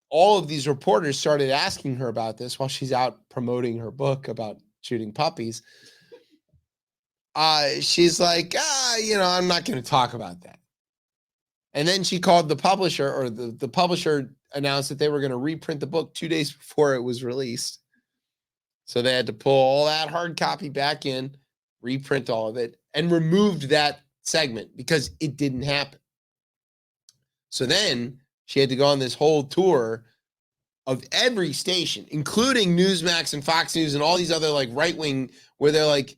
all of these reporters started asking her about this while she's out promoting her book about shooting puppies, she's like, I'm not going to talk about that. And then she called the publisher, or the publisher announced that they were going to reprint the book 2 days before it was released. So they had to pull all that hard copy back in, reprint all of it, and removed that segment because it didn't happen. So then she had to go on this whole tour of every station, including Newsmax and Fox News and all these other like right-wing, where they're like,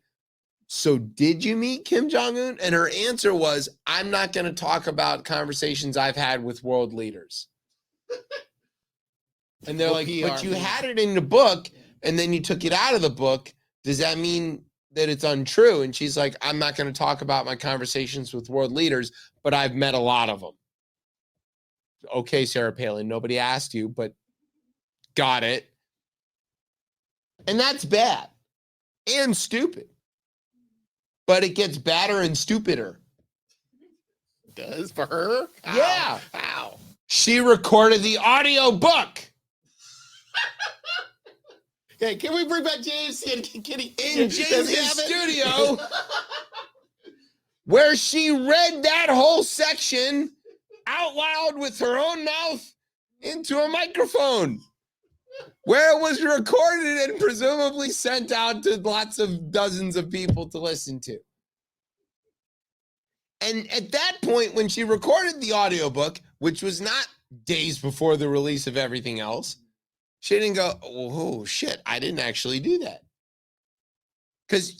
so did you meet Kim Jong-un? And her answer was, I'm not going to talk about conversations I've had with world leaders. And they're like, but you had it in the book and then you took it out of the book. Does that mean that it's untrue? And she's like, I'm not going to talk about my conversations with world leaders, but I've met a lot of them. Okay, Sarah Palin, nobody asked you, but got it. And that's bad and stupid. But it gets badder and stupider. It does for her? How? Yeah. How? She recorded the audiobook. Okay, can we bring back James? In James' studio, where she read that whole section out loud with her own mouth into a microphone, where it was recorded and presumably sent out to lots of dozens of people to listen to. And at that point, when she recorded the audiobook, which was not days before the release of everything else, she didn't go, oh, shit, I didn't actually do that. Because,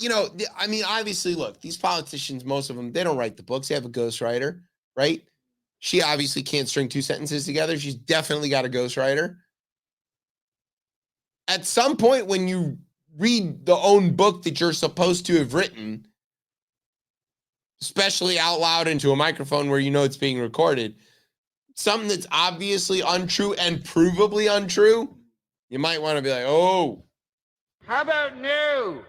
obviously, look, these politicians, most of them, they don't write the books. They have a ghostwriter, right? She obviously can't string two sentences together. She's definitely got a ghostwriter. At some point, when you read the own book that you're supposed to have written, especially out loud into a microphone where you know it's being recorded, something that's obviously untrue and provably untrue, you might want to be like, oh, how about no?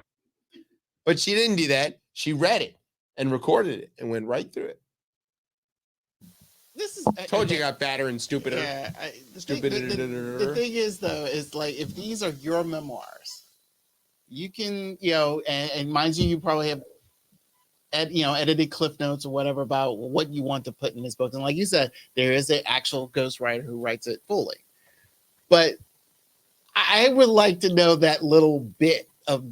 But she didn't do that. She read it and recorded it and went right through it. This is Told you got badder and stupider. Yeah, the thing is, though, is like, if these are your memoirs, you can, and mind you, you probably have edited cliff notes or whatever about what you want to put in this book. And like you said, there is an actual ghostwriter who writes it fully. But I would like to know that little bit of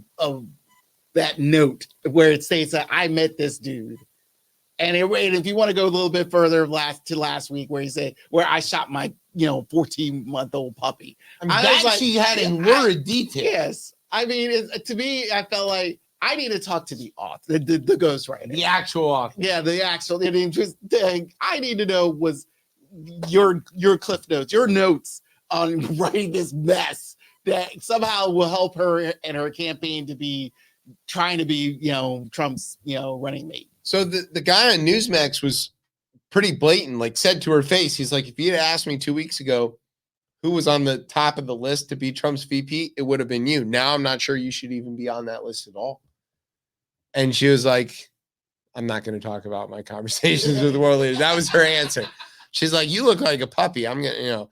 that note where it states that I met this dude. And if you want to go a little bit further last week, where he said, where I shot my 14-month-old puppy. She had in lurid detail. Yes. I mean, to me, I felt like I need to talk to the author, the ghostwriter. The actual author. Yeah, the actual. I need to know was your cliff notes, your notes on writing this mess that somehow will help her and her campaign to be trying to be, Trump's, running mate. So the guy on Newsmax was pretty blatant, like said to her face, he's like, if you had asked me 2 weeks ago who was on the top of the list to be Trump's VP, it would have been you. Now I'm not sure you should even be on that list at all. And she was like, I'm not going to talk about my conversations with world leaders. That was her answer. She's like, you look like a puppy. I'm going to,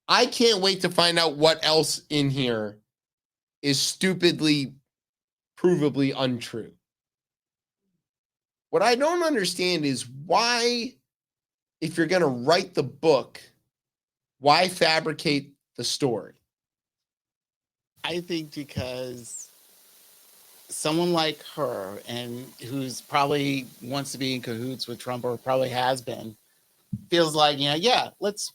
I can't wait to find out what else in here is stupidly, provably untrue. What I don't understand is why, if you're going to write the book, why fabricate the story? I think because someone like her, and who's probably wants to be in cahoots with Trump, or probably has been, feels like, let's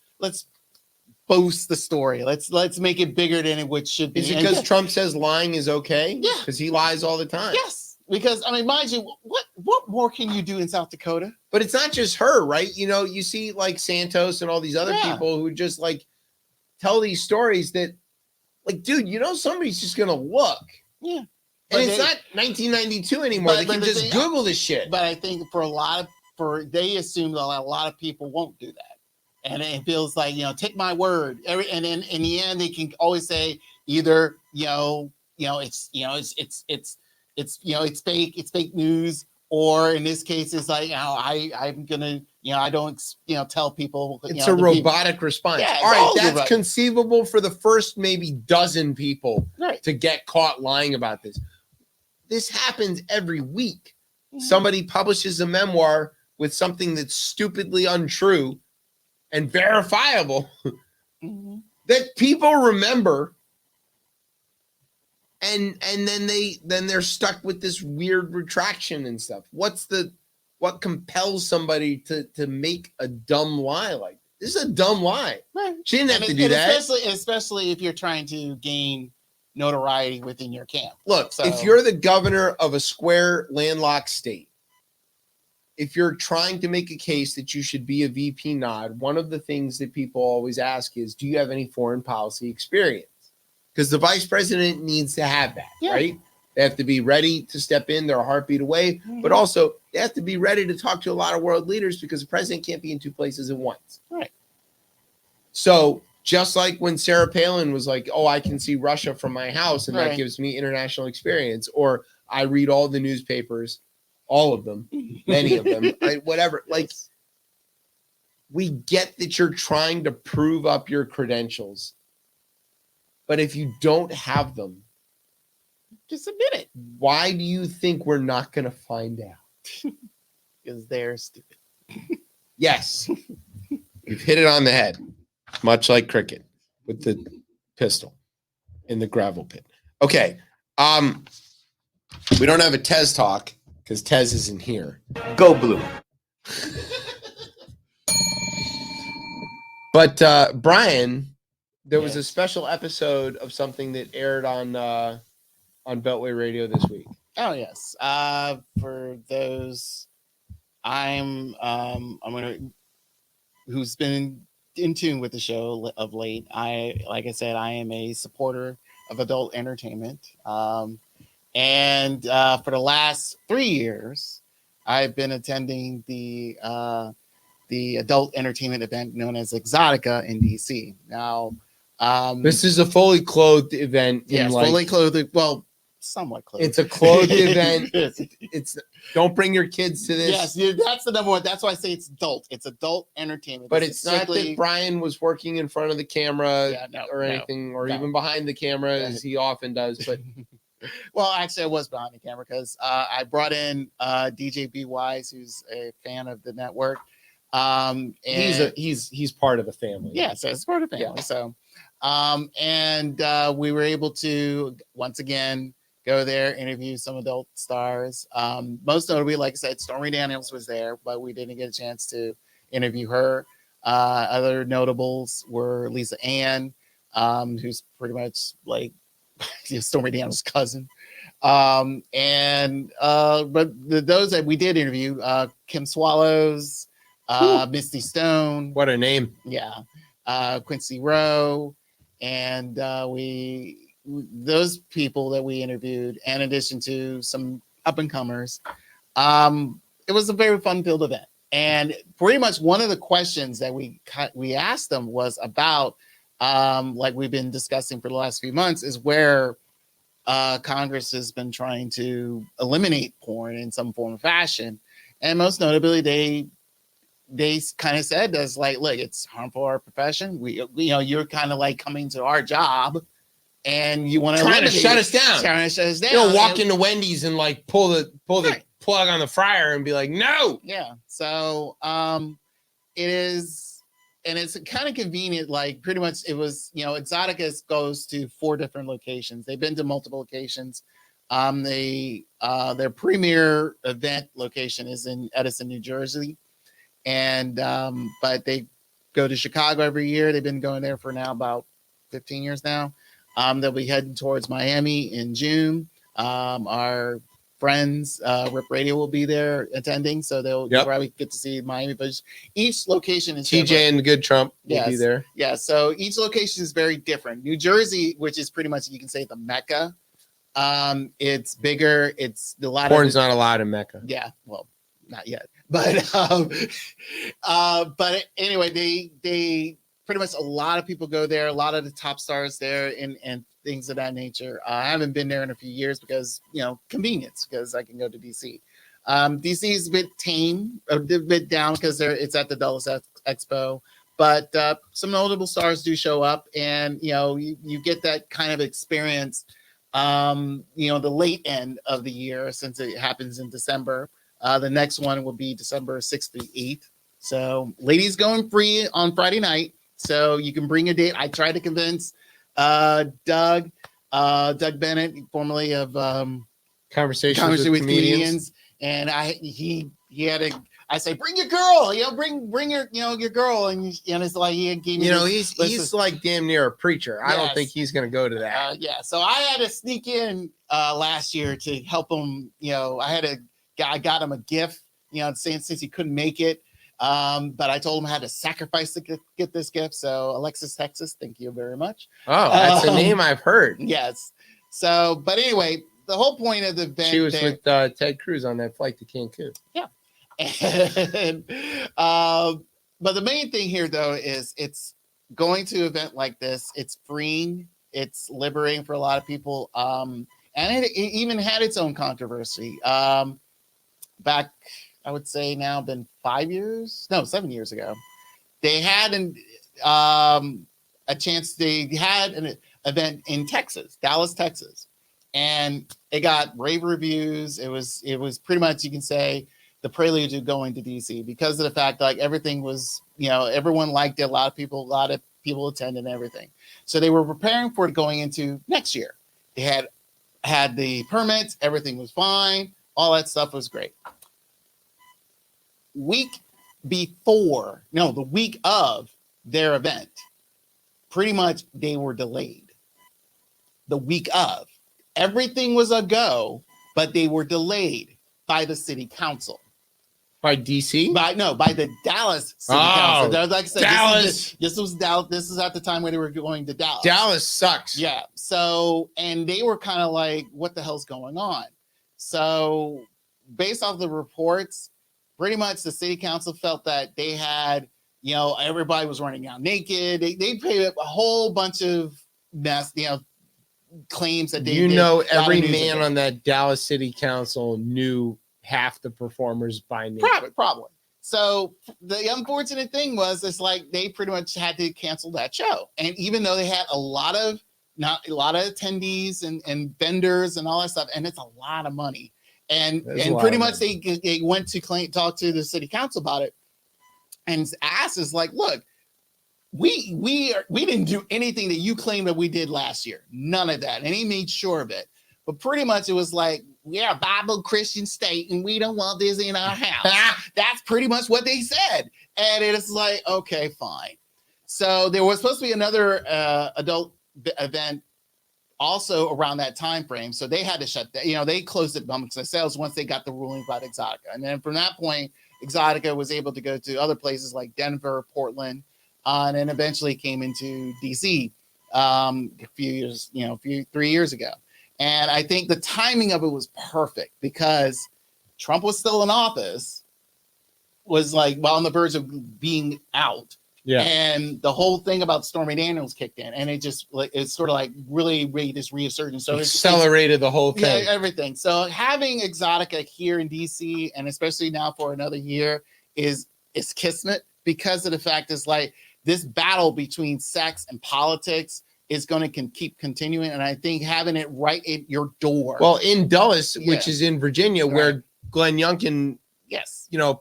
boast the story. Let's make it bigger than it should be. Is it because Trump says lying is okay? Yeah. Because he lies all the time. Yes. Because, mind you, what more can you do in South Dakota? But it's not just her, right? You see like Santos and all these other people who just like tell these stories that, like, dude, somebody's just going to look. Yeah. And it's not 1992 anymore. They can just Google this shit. But I think they assume that a lot of people won't do that. And it feels like, take my word. And then in the end, they can always say either, it's fake, it's fake news, or in this case, it's like, I'm gonna, I don't, tell people. It's a robotic response. Yeah, all right, that's conceivable for the first maybe dozen people to get caught lying about this. This happens every week. Mm-hmm. Somebody publishes a memoir with something that's stupidly untrue and verifiable that people remember, and then they're stuck with this weird retraction and stuff. What compels somebody to make a dumb lie like this? Is a dumb lie. Right. She didn't have to do that. Especially if you're trying to gain notoriety within your camp. Look, if you're the governor of a square landlocked state, if you're trying to make a case that you should be a VP nod, one of the things that people always ask is, do you have any foreign policy experience? Because the vice president needs to have that, right? They have to be ready to step in. They're a heartbeat away, but also they have to be ready to talk to a lot of world leaders because the president can't be in two places at once. Right. So just like when Sarah Palin was like, oh, I can see Russia from my house and that gives me international experience, or I read all the newspapers, all of them, many of them, whatever. Like, we get that you're trying to prove up your credentials, but if you don't have them, just admit it. Why do you think we're not going to find out? Because they're stupid. Yes. You've hit it on the head, much like cricket with the pistol in the gravel pit. Okay. We don't have a Tez talk because Tez isn't here. Go blue. But Brian, there was a special episode of something that aired on Beltway Radio this week. Oh yes. For those, I'm gonna who's been in tune with the show of late. Like I said, I am a supporter of adult entertainment. And for the last 3 years, I've been attending the adult entertainment event known as Exotica in DC. Now, this is a fully clothed event. Yes, fully clothed. Well, somewhat clothed. It's a clothed event. It's don't bring your kids to this. Yes, that's the number one. That's why I say it's adult. It's adult entertainment. But it's not that Brian was working in front of the camera or anything, or even behind the camera as he often does. But well, actually, I was behind the camera because I brought in DJ B Wise, who's a fan of the network. And he's part of the family. Yeah, so it's part of the family. Yeah. So, and we were able to once again go there, interview some adult stars. Most notably, like I said, Stormy Daniels was there, but we didn't get a chance to interview her. Other notables were Lisa Ann, who's pretty much like Stormy Daniels' cousin. But those that we did interview, Kim Swallows, Misty Stone. What a name. Yeah. Quincy Rowe. And those people that we interviewed, in addition to some up and comers, it was a very fun-filled event. And pretty much one of the questions that we asked them was about, like we've been discussing for the last few months, is where Congress has been trying to eliminate porn in some form or fashion. And most notably, they kind of said that's like, look, it's harmful to our profession. You're kind of like coming to our job and you want to trying to shut us down. Trying to shut us down. You know, walk into Wendy's and like pull the plug on the fryer and be like, no. Yeah. So it is, and it's kind of convenient. Like pretty much it was, Exotica goes to 4 different locations. They've been to multiple locations. Their premier event location is in Edison, New Jersey. And but they go to Chicago every year. They've been going there for now about 15 years now. They'll be heading towards Miami in June. Our friends, Rip Radio, will be there attending, so they'll probably get to see Miami. But each location is TJ different. and the Good Trump will be there. Yeah, so each location is very different. New Jersey, which is pretty much, you can say, the mecca It's bigger. It's a lot Porn's of not allowed in Mecca. yeah. Well, not yet, but but anyway, they pretty much a lot of people go there. A lot of the top stars there and things of that nature. I haven't been there in a few years because convenience because I can go to DC. DC is a bit tame, a bit down because it's at the Dulles Expo. But some notable stars do show up, and you get that kind of experience. The late end of the year since it happens in December. The next one will be December 6th to 8th. So, ladies going free on Friday night, so you can bring a date. I tried to convince Doug Bennett, formerly of Conversation with comedians, and he had a. I say, bring your girl, bring your girl, and it's like he gave me. He's like damn near a preacher. Yes. I don't think he's gonna go to that. So I had to sneak in last year to help him. I got him a gift. Since he couldn't make it, but I told him I had to sacrifice to get this gift. So Alexis, Texas, thank you very much. Oh, that's a name I've heard. Yes. So, but anyway, the whole point of the event. She was with Ted Cruz on that flight to Cancun. Yeah. And, but the main thing here though is it's going to an event like this. It's freeing, it's liberating for a lot of people, and it even had its own controversy back, I would say now been 7 years ago. They had a chance. They had an event in Texas, Dallas, Texas, and it got rave reviews. It was pretty much, you can say, the prelude to going to DC because of the fact like everything was, everyone liked it. A lot of people attended and everything. So they were preparing for it going into next year. They had the permits. Everything was fine. All that stuff was great. The week of their event, pretty much they were delayed. The week of. Everything was a go, but they were delayed by the city council. By DC? By the Dallas City Council. Like I said, Dallas. This was Dallas. This is at the time when they were going to Dallas. Dallas sucks. Yeah. So, and they were kind of like, what the hell's going on? So, based off the reports, pretty much the city council felt that they had, everybody was running out naked. They paid a whole bunch of mess, claims that they every man on that Dallas City Council knew half the performers by name. Probably. So the unfortunate thing was, it's like they pretty much had to cancel that show. And even though they had a lot of attendees and vendors and all that stuff, and it's a lot of money. And pretty much they went to talk to the city council about it, and asked is like, look, we didn't do anything that you claimed that we did last year. None of that. And he made sure of it. But pretty much it was like, we're a Bible Christian state and we don't want this in our house. That's pretty much what they said. And it is like, okay, fine. So there was supposed to be another adult event also around that time frame. So they had to shut that, they closed it amongst themselves once they got the ruling about Exotica. And then from that point, Exotica was able to go to other places like Denver, Portland, and then eventually came into DC a few years, 3 years ago. And I think the timing of it was perfect because Trump was still in office, was like on the verge of being out. Yeah. And the whole thing about Stormy Daniels kicked in, and it's sort of like really made this resurgence. So accelerated the whole thing. Yeah, everything. So having Exotica here in DC, and especially now for another year, is kismet because of the fact is like this battle between sex and politics is going to keep continuing. And I think having it right at your door. Well, in Dulles, which is in Virginia, where Glenn Youngkin,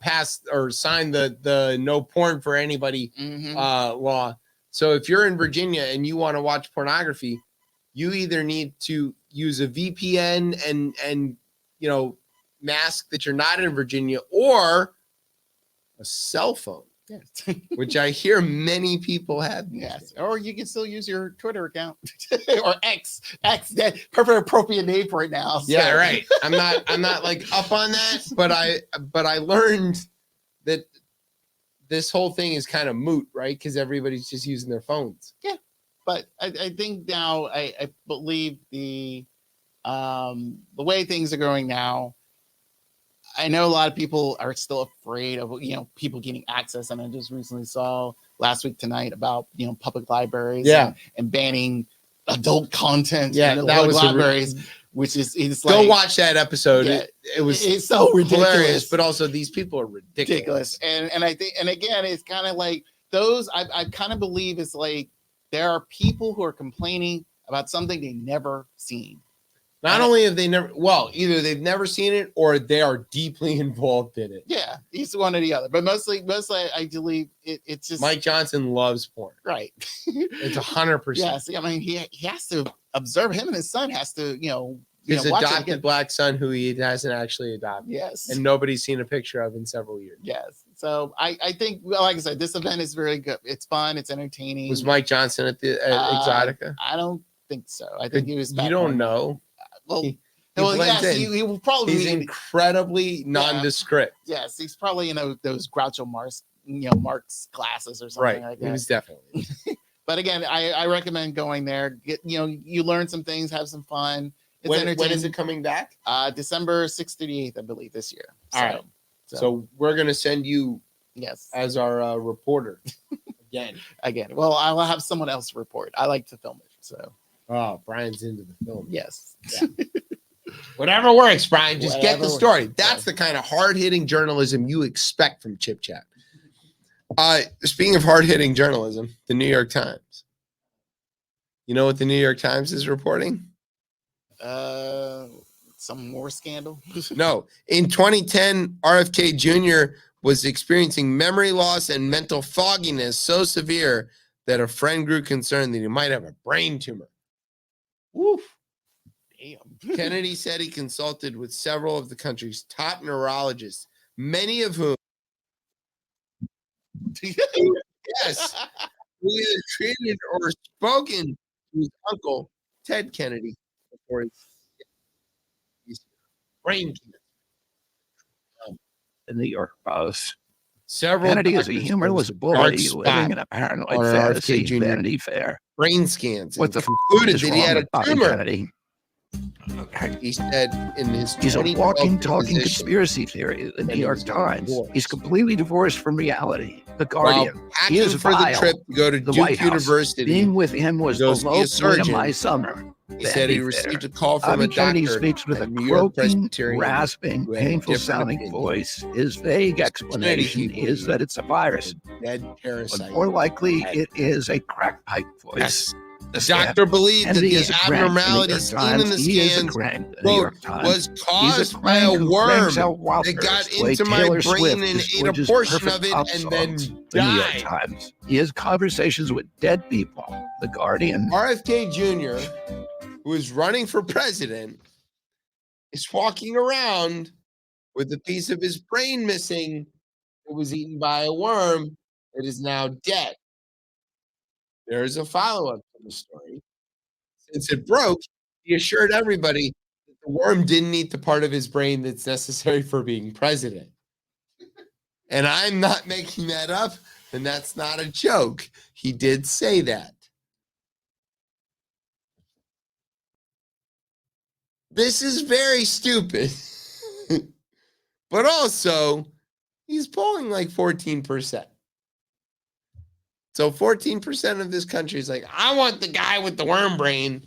passed or signed the no porn for anybody law. So if you're in Virginia and you want to watch pornography, you either need to use a VPN and mask that you're not in Virginia, or a cell phone. Yes. Which I hear many people have. Yes. Or you can still use your Twitter account or X, that perfect appropriate name for it now. So. Yeah, right. I'm not like up on that, but I learned that this whole thing is kind of moot, right? Because everybody's just using their phones. Yeah. But I think now I believe the The way things are going now, I know a lot of people are still afraid of people getting access, and I just recently saw last week tonight about public libraries and banning adult content in the public libraries, which is go watch that episode. Yeah, it's so ridiculous, hilarious, but also these people are ridiculous. And I think, and again, it's kind of like those. I kind of believe it's like there are people who are complaining about something they never seen. Not only have they never, either they've never seen it or they are deeply involved in it. Yeah, it's one or the other. But mostly I believe it's just Mike Johnson loves porn. Right. It's 100%. Yes. I mean, he has to observe. Him and his son has to, his adopted black son who he hasn't actually adopted. Yes. And nobody's seen a picture of in several years. Yes. So I think, like I said, this event is very good. It's fun. It's entertaining. Was Mike Johnson at the Exotica? I don't think so. I think he was. You don't know. Well, he yes, he will probably. He's incredibly nondescript. Yes, he's probably in those Groucho Marx classes or something like that. He was definitely. But again, I recommend going there. You learn some things, have some fun. It's entertaining. When is it coming back? December 6th to the 8th, I believe, this year. All right. So we're gonna send you as our reporter again. Well, I'll have someone else report. I like to film it, so. Oh, Brian's into the film. Yes. Yeah. Whatever works, Brian. Just get the story. That's the kind of hard-hitting journalism you expect from Chip Chat. Speaking of hard-hitting journalism, the New York Times. You know what the New York Times is reporting? Some more scandal? No. In 2010, RFK Jr. was experiencing memory loss and mental fogginess so severe that a friend grew concerned that he might have a brain tumor. Woof. Damn. Kennedy said he consulted with several of the country's top neurologists, many of whom who either treated or spoken to his uncle, Ted Kennedy, before his brain cancer. The New York Post. Several Kennedy is a humorless bully living in a paranoid fantasy Vanity Fair. Brain scans. What the concluded that he had a tumor. Kennedy? He said in his he's a walking, talking conspiracy theory. The New York Times. He's completely divorced from reality. The Guardian. He is for the trip to go to the Duke White House. University. Being with him was the low point of my summer. He said he received a call from a doctor. Kennedy speaks with a croaking, rasping, painful-sounding voice. His vague explanation is that it's a virus. Dead parasite. But more likely, it is a crack pipe voice. Yes. The doctor believed that the abnormalities seen in the scans was caused by a worm that got into my brain and ate a portion of it and then died. He has conversations with dead people. The Guardian. RFK Jr., who is running for president, is walking around with a piece of his brain missing. It was eaten by a worm that is now dead. There is a follow-up to the story. Since it broke, he assured everybody that the worm didn't eat the part of his brain that's necessary for being president. And I'm not making that up, and that's not a joke. He did say that. This is very stupid. But also, he's polling like 14%. So 14% of this country is like, I want the guy with the worm brain.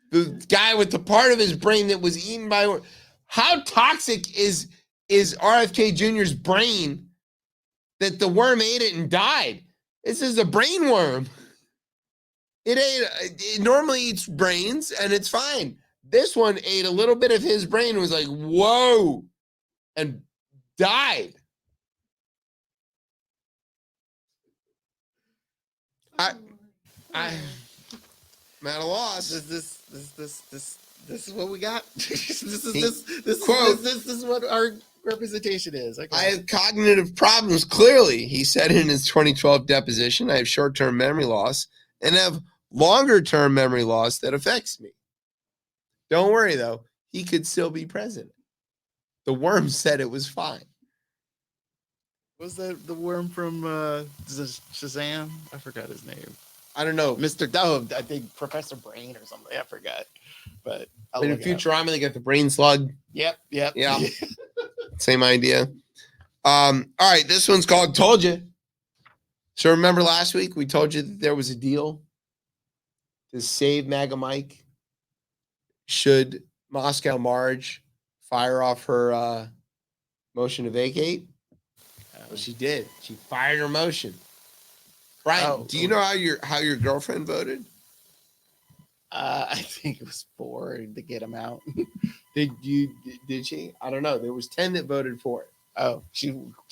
The guy with the part of his brain that was eaten by worm. How toxic is RFK Jr.'s brain that the worm ate it and died? This is a brain worm. It normally eats brains and it's fine. This one ate a little bit of his brain and was like, whoa. And died. I'm at a loss. This is what we got. This is what our representation is. Okay. I have cognitive problems. Clearly, he said in his 2012 deposition, I have short-term memory loss and have longer-term memory loss that affects me. Don't worry though, he could still be president. The worm said it was fine. Was that the worm from Shazam? I forgot his name. I don't know. Mr. Dove, I think Professor Brain or something. I forgot. But in Futurama, they got the brain slug. Yep. Yeah. Same idea. All right, this one's called Told You. So remember last week we told you that there was a deal to save MAGA Mike should Moscow Marge fire off her motion to vacate? Well, she did. She fired her motion. Brian, do you know how your girlfriend voted? I think it was 4 to get him out. Did she? I don't know. There was 10 that voted for it. Oh, she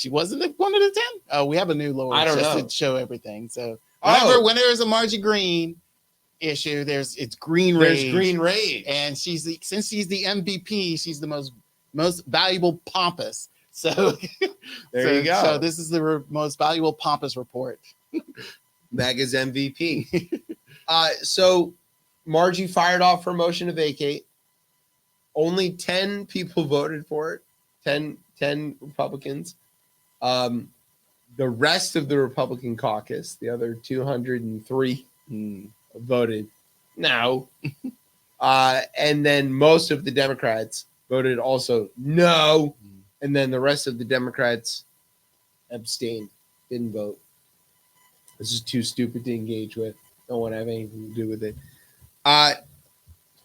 wasn't one of the 10? Oh, we have a new Lord. I don't know. To show everything. So when there's a Margie Green issue, it's Green Rage. There's Green Rage. And since she's the MVP, she's the most valuable pompous. So there you go. So this is the most valuable pompous report. MAGA's MVP. So Margie fired off her motion to vacate. Only 10 people voted for it. 10 Republicans. The rest of the Republican caucus, the other 203, voted no. And then most of the Democrats voted also no. And then the rest of the Democrats abstained, didn't vote. This is too stupid to engage with. Don't want to have anything to do with it.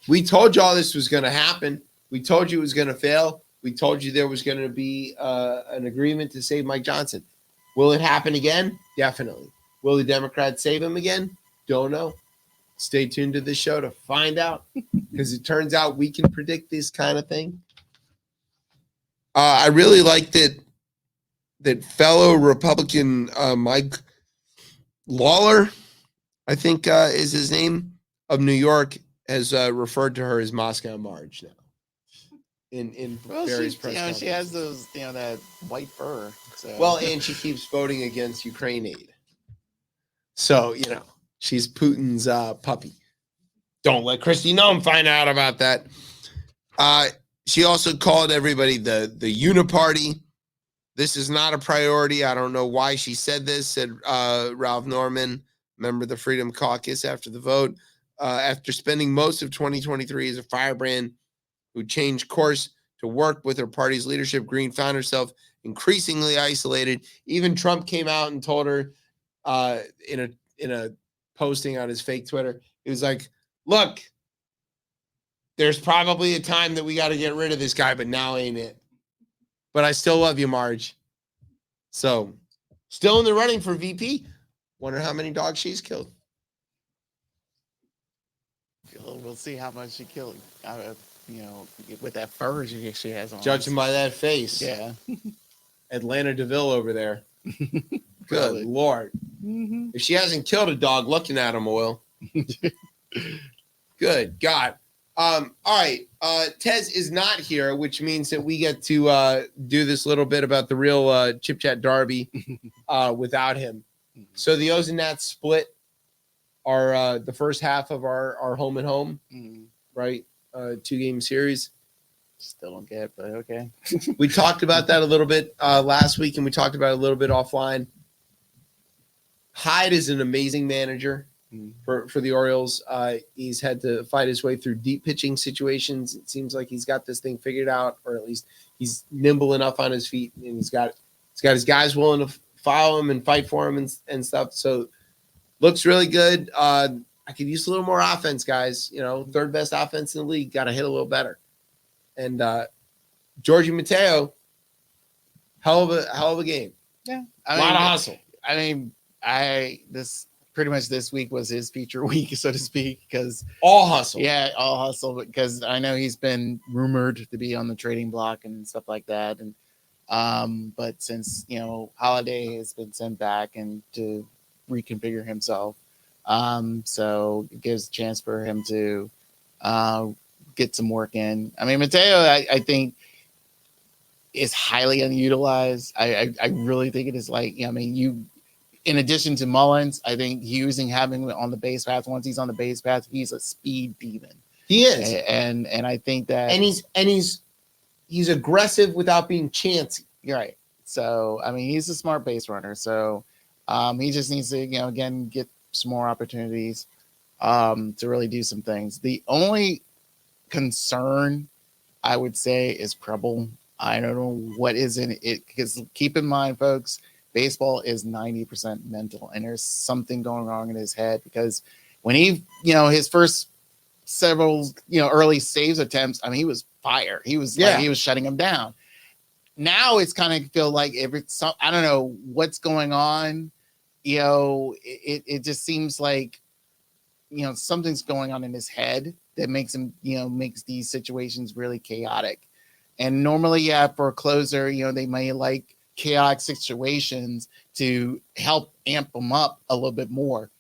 We told you all this was going to happen. We told you it was going to fail. We told you there was going to be an agreement to save Mike Johnson. Will it happen again? Definitely. Will the Democrats save him again? Don't know. Stay tuned to this show to find out, because it turns out we can predict this kind of thing. I really like that fellow Republican Mike Lawler, I think is his name, of New York, has referred to her as Moscow Marge now. In various press conferences. She has those, that white fur. So. Well, and she keeps voting against Ukraine aid. So, she's Putin's puppy. Don't let Kristi Noem find out about that. She also called everybody the uniparty. This is not a priority. I don't know why she said this, said Ralph Norman, member of the Freedom Caucus, after the vote. After spending most of 2023 as a firebrand who changed course to work with her party's leadership, Green found herself increasingly isolated. Even Trump came out and told her in a posting on his fake Twitter, he was like, look, there's probably a time that we got to get rid of this guy, but now ain't it. But I still love you, Marge. So, still in the running for VP. Wonder how many dogs she's killed. We'll see how much she killed. With that fur she has on. Judging by that face. Yeah. Atlanta DeVille over there. Good Lord. Mm-hmm. If she hasn't killed a dog looking at him, Will. Good God. All right. Tez is not here, which means that we get to do this little bit about the real Chip Chat Derby without him. So the O's and Nats split our the first half of our home and home, right? 2-game series. Still don't get it, but okay. We talked about that a little bit last week, and we talked about it a little bit offline. Hyde is an amazing manager for the Orioles. He's had to fight his way through deep pitching situations. It seems like he's got this thing figured out, or at least he's nimble enough on his feet, and he's got his guys willing to follow him and fight for him and stuff. So looks really good. I could use a little more offense, guys. Third best offense in the league. Got to hit a little better. And Georgie Mateo, hell of a game. Yeah, a lot of hustle. I mean, this week was his feature week, so to speak, because all hustle. Yeah, all hustle. Because I know he's been rumored to be on the trading block and stuff like that, and but since Holiday has been sent back and to reconfigure himself, so it gives a chance for him to get some work in. I mean, Mateo, I think is highly unutilized. I really think it is in addition to Mullins, I think having him on the base path, once he's on the base path, he's a speed demon. He is. And I think that and he's aggressive without being chancy. You're right. So I mean, he's a smart base runner. So he just needs to, again, get some more opportunities to really do some things. The only concern I would say is Preble. I don't know what is in it, because keep in mind, folks, baseball is 90% mental, and there's something going on in his head, because when he, his first several, early saves attempts, I mean, he was fire. He was he was shutting him down. Now it's kind of feel like I don't know what's going on. It just seems like, something's going on in his head that makes him, makes these situations really chaotic. And normally, for a closer, they may like chaotic situations to help amp them up a little bit more.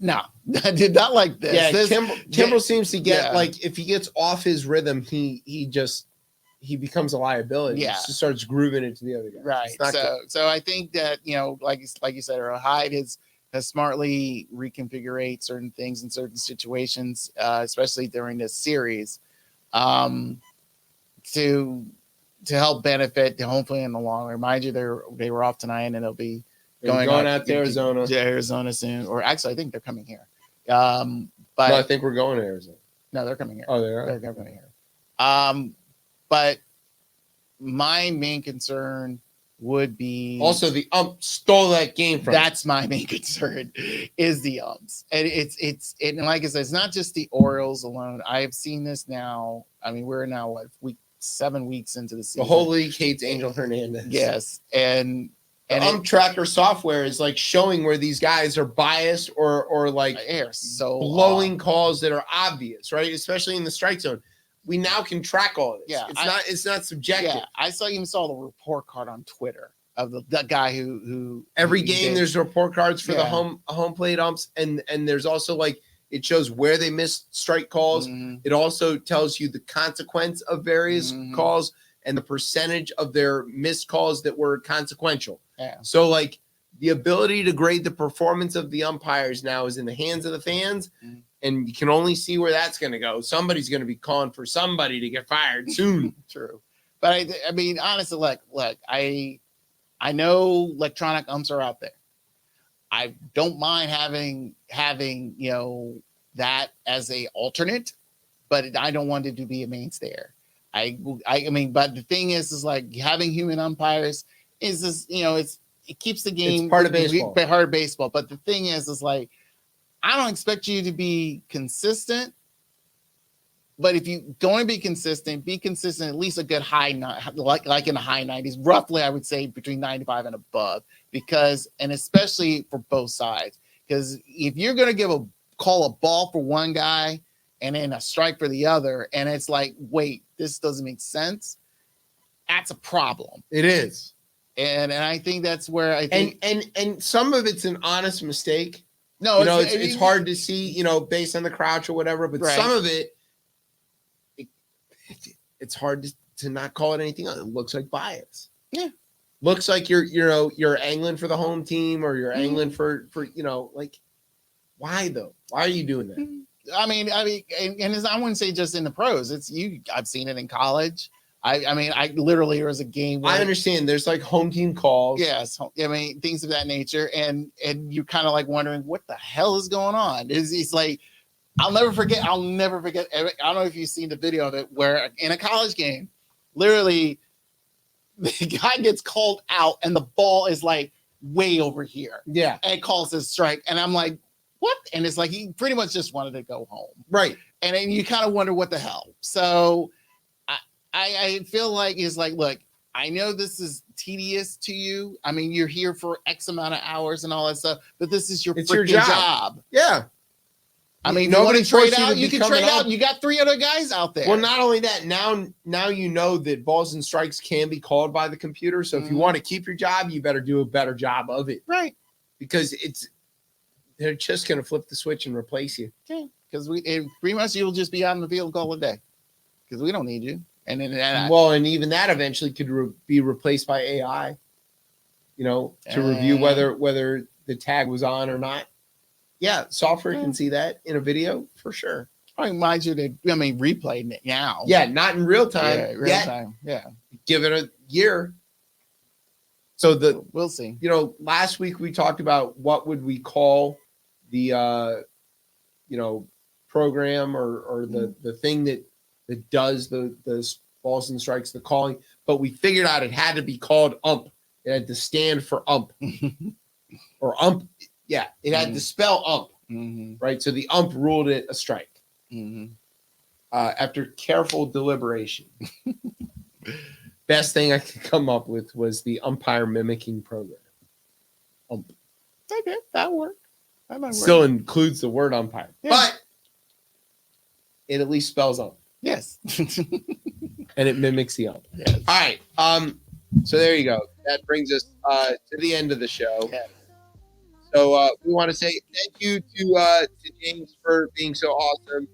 No, I did not like this. Yeah, Kimbrel seems to get like, if he gets off his rhythm, he becomes a liability. Yeah, he just starts grooving into the other guy. Right. So I think that, like you said, Hyde has smartly reconfigurate certain things in certain situations, especially during this series, to help benefit, hopefully in the long run. Mind you, they were off tonight, and they'll be going out to Arizona soon. Or actually, I think they're coming here. But no, I think we're going to Arizona. No, they're coming here. Oh, they are? They're coming here. But my main concern would be also the stole that game from. That's my main concern, is the umps. And and like I said, it's not just the Orioles alone. I have seen this now. I mean, we're now 7 weeks into the season. The whole league hates Angel Hernandez. Yes, and ump tracker software is like showing where these guys are biased or like so blowing calls that are obvious, right? Especially in the strike zone. We now can track all of this. Yeah, it's not subjective. Yeah, I even saw the report card on Twitter of that guy who every game there's report cards for the home plate umps, and there's also like, it shows where they missed strike calls. Mm-hmm. It also tells you the consequence of various calls and the percentage of their missed calls that were consequential. Yeah. So like, the ability to grade the performance of the umpires now is in the hands of the fans. Mm-hmm. And you can only see where that's going to go. Somebody's going to be calling for somebody to get fired soon. True. But I mean, honestly, look, I know electronic umps are out there. I don't mind having that as a alternate, but I don't want it to be a mainstay. I mean, but the thing is like, having human umpires is this, it keeps the game, it's part of baseball. But the thing is like, I don't expect you to be consistent, but if you're going to be consistent at least a good high, like in the high 90s, roughly, I would say between 95 and above, and especially for both sides, because if you're going to call a ball for one guy and then a strike for the other, and it's like, wait, this doesn't make sense, that's a problem. It is. And I think that's where I think, and some of it's an honest mistake. No, it's hard to see, based on the crouch or whatever, but some of it's hard to not call it anything else. It looks like bias. Yeah. Looks like you're angling for the home team, or you're angling for like, why though? Why are you doing that? I mean, and I wouldn't say just in the pros. I've seen it in college. I mean, literally, there was a game where I understand there's like home team calls. Yes. I mean, things of that nature. And you're kind of like wondering what the hell is going on. It's like, I'll never forget. I don't know if you've seen the video of it, where in a college game, literally the guy gets called out and the ball is like way over here. Yeah. And calls a strike. And I'm like, what? And it's like, he pretty much just wanted to go home. Right. And then you kind of wonder what the hell. So I feel like it's like, look, I know this is tedious to you. I mean, you're here for X amount of hours and all that stuff, but this is your job. Yeah. I mean, nobody trade out. You can trade out. You got 3 other guys out there. Well, not only that, now you know that balls and strikes can be called by the computer. So if you want to keep your job, you better do a better job of it. Right. Because they're just going to flip the switch and replace you. Yeah. Because pretty much you'll just be out in the field all day. Because we don't need you. And even that eventually could be replaced by AI, to review whether the tag was on or not. Yeah, software can see that in a video for sure. I remind you that replaying it now. Yeah, not in real time. Yeah, real time. Yeah. Give it a year. So we'll see. Last week we talked about what would we call the program or the thing that does the balls and strikes, the calling, but we figured out it had to be called ump. It had to stand for ump or ump. Yeah, it had to spell ump, right? So the ump ruled it a strike. After careful deliberation, best thing I could come up with was the umpire mimicking program. Ump. Okay, that worked. Still includes the word umpire, yeah. but it at least spells ump. Yes. And it mimics the ump. Yes. All right. So there you go. That brings us to the end of the show. Yeah. So we want to say thank you to James for being so awesome.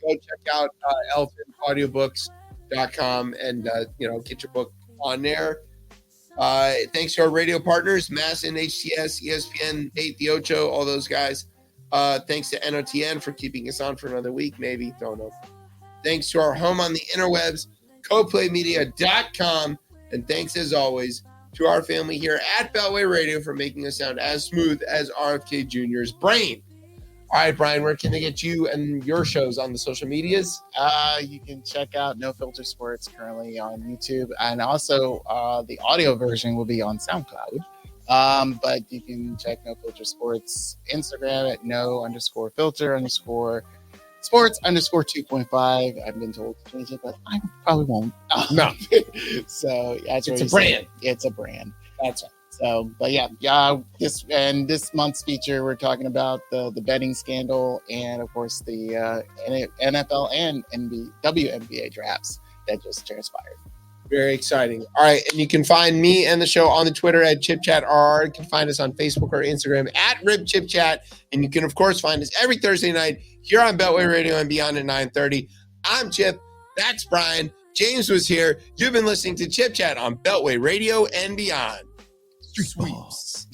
Go check out elephantaudiobooks.com and get your book on there. Thanks to our radio partners, Masson, HTS, ESPN, 8 The Ocho, all those guys. Thanks to NOTN for keeping us on for another week, maybe. Don't know. Thanks to our home on the interwebs, coplaymedia.com. And thanks, as always, to our family here at Beltway Radio for making us sound as smooth as RFK Jr.'s brain. All right, Brian, where can they get you and your shows on the social medias? You can check out No Filter Sports currently on YouTube. And also the audio version will be on SoundCloud. But you can check No Filter Sports Instagram at no_filter_sports_2.5. I've been told to change it, but I probably won't. No. So that's it's a brand. It's a brand. That's right. So, but yeah, this month's feature, we're talking about the betting scandal and of course the NFL and WNBA drafts that just transpired. Very exciting. All right. And you can find me and the show on the Twitter at ChipChatRR. You can find us on Facebook or Instagram at RibChipChat. And you can, of course, find us every Thursday night here on Beltway Radio and Beyond at 9:30. I'm Chip. That's Brian. James was here. You've been listening to Chip Chat on Beltway Radio and Beyond. Sweeps.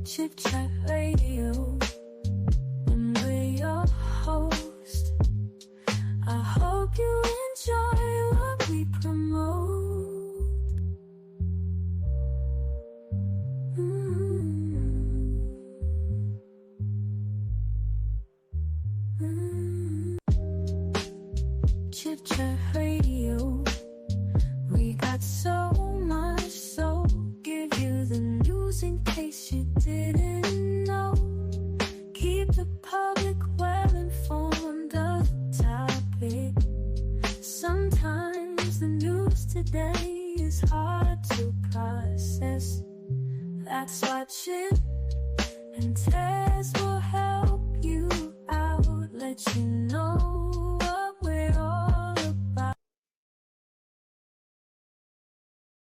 Chip Chat Radio, and we're your host. I hope you enjoy what we promote. Chip Chat Radio, we got so much, so give you the news in case you didn't know. Keep the public well informed of the topic. Sometimes the news today is hard to process. That's why Chip and Tess will help you out, let you know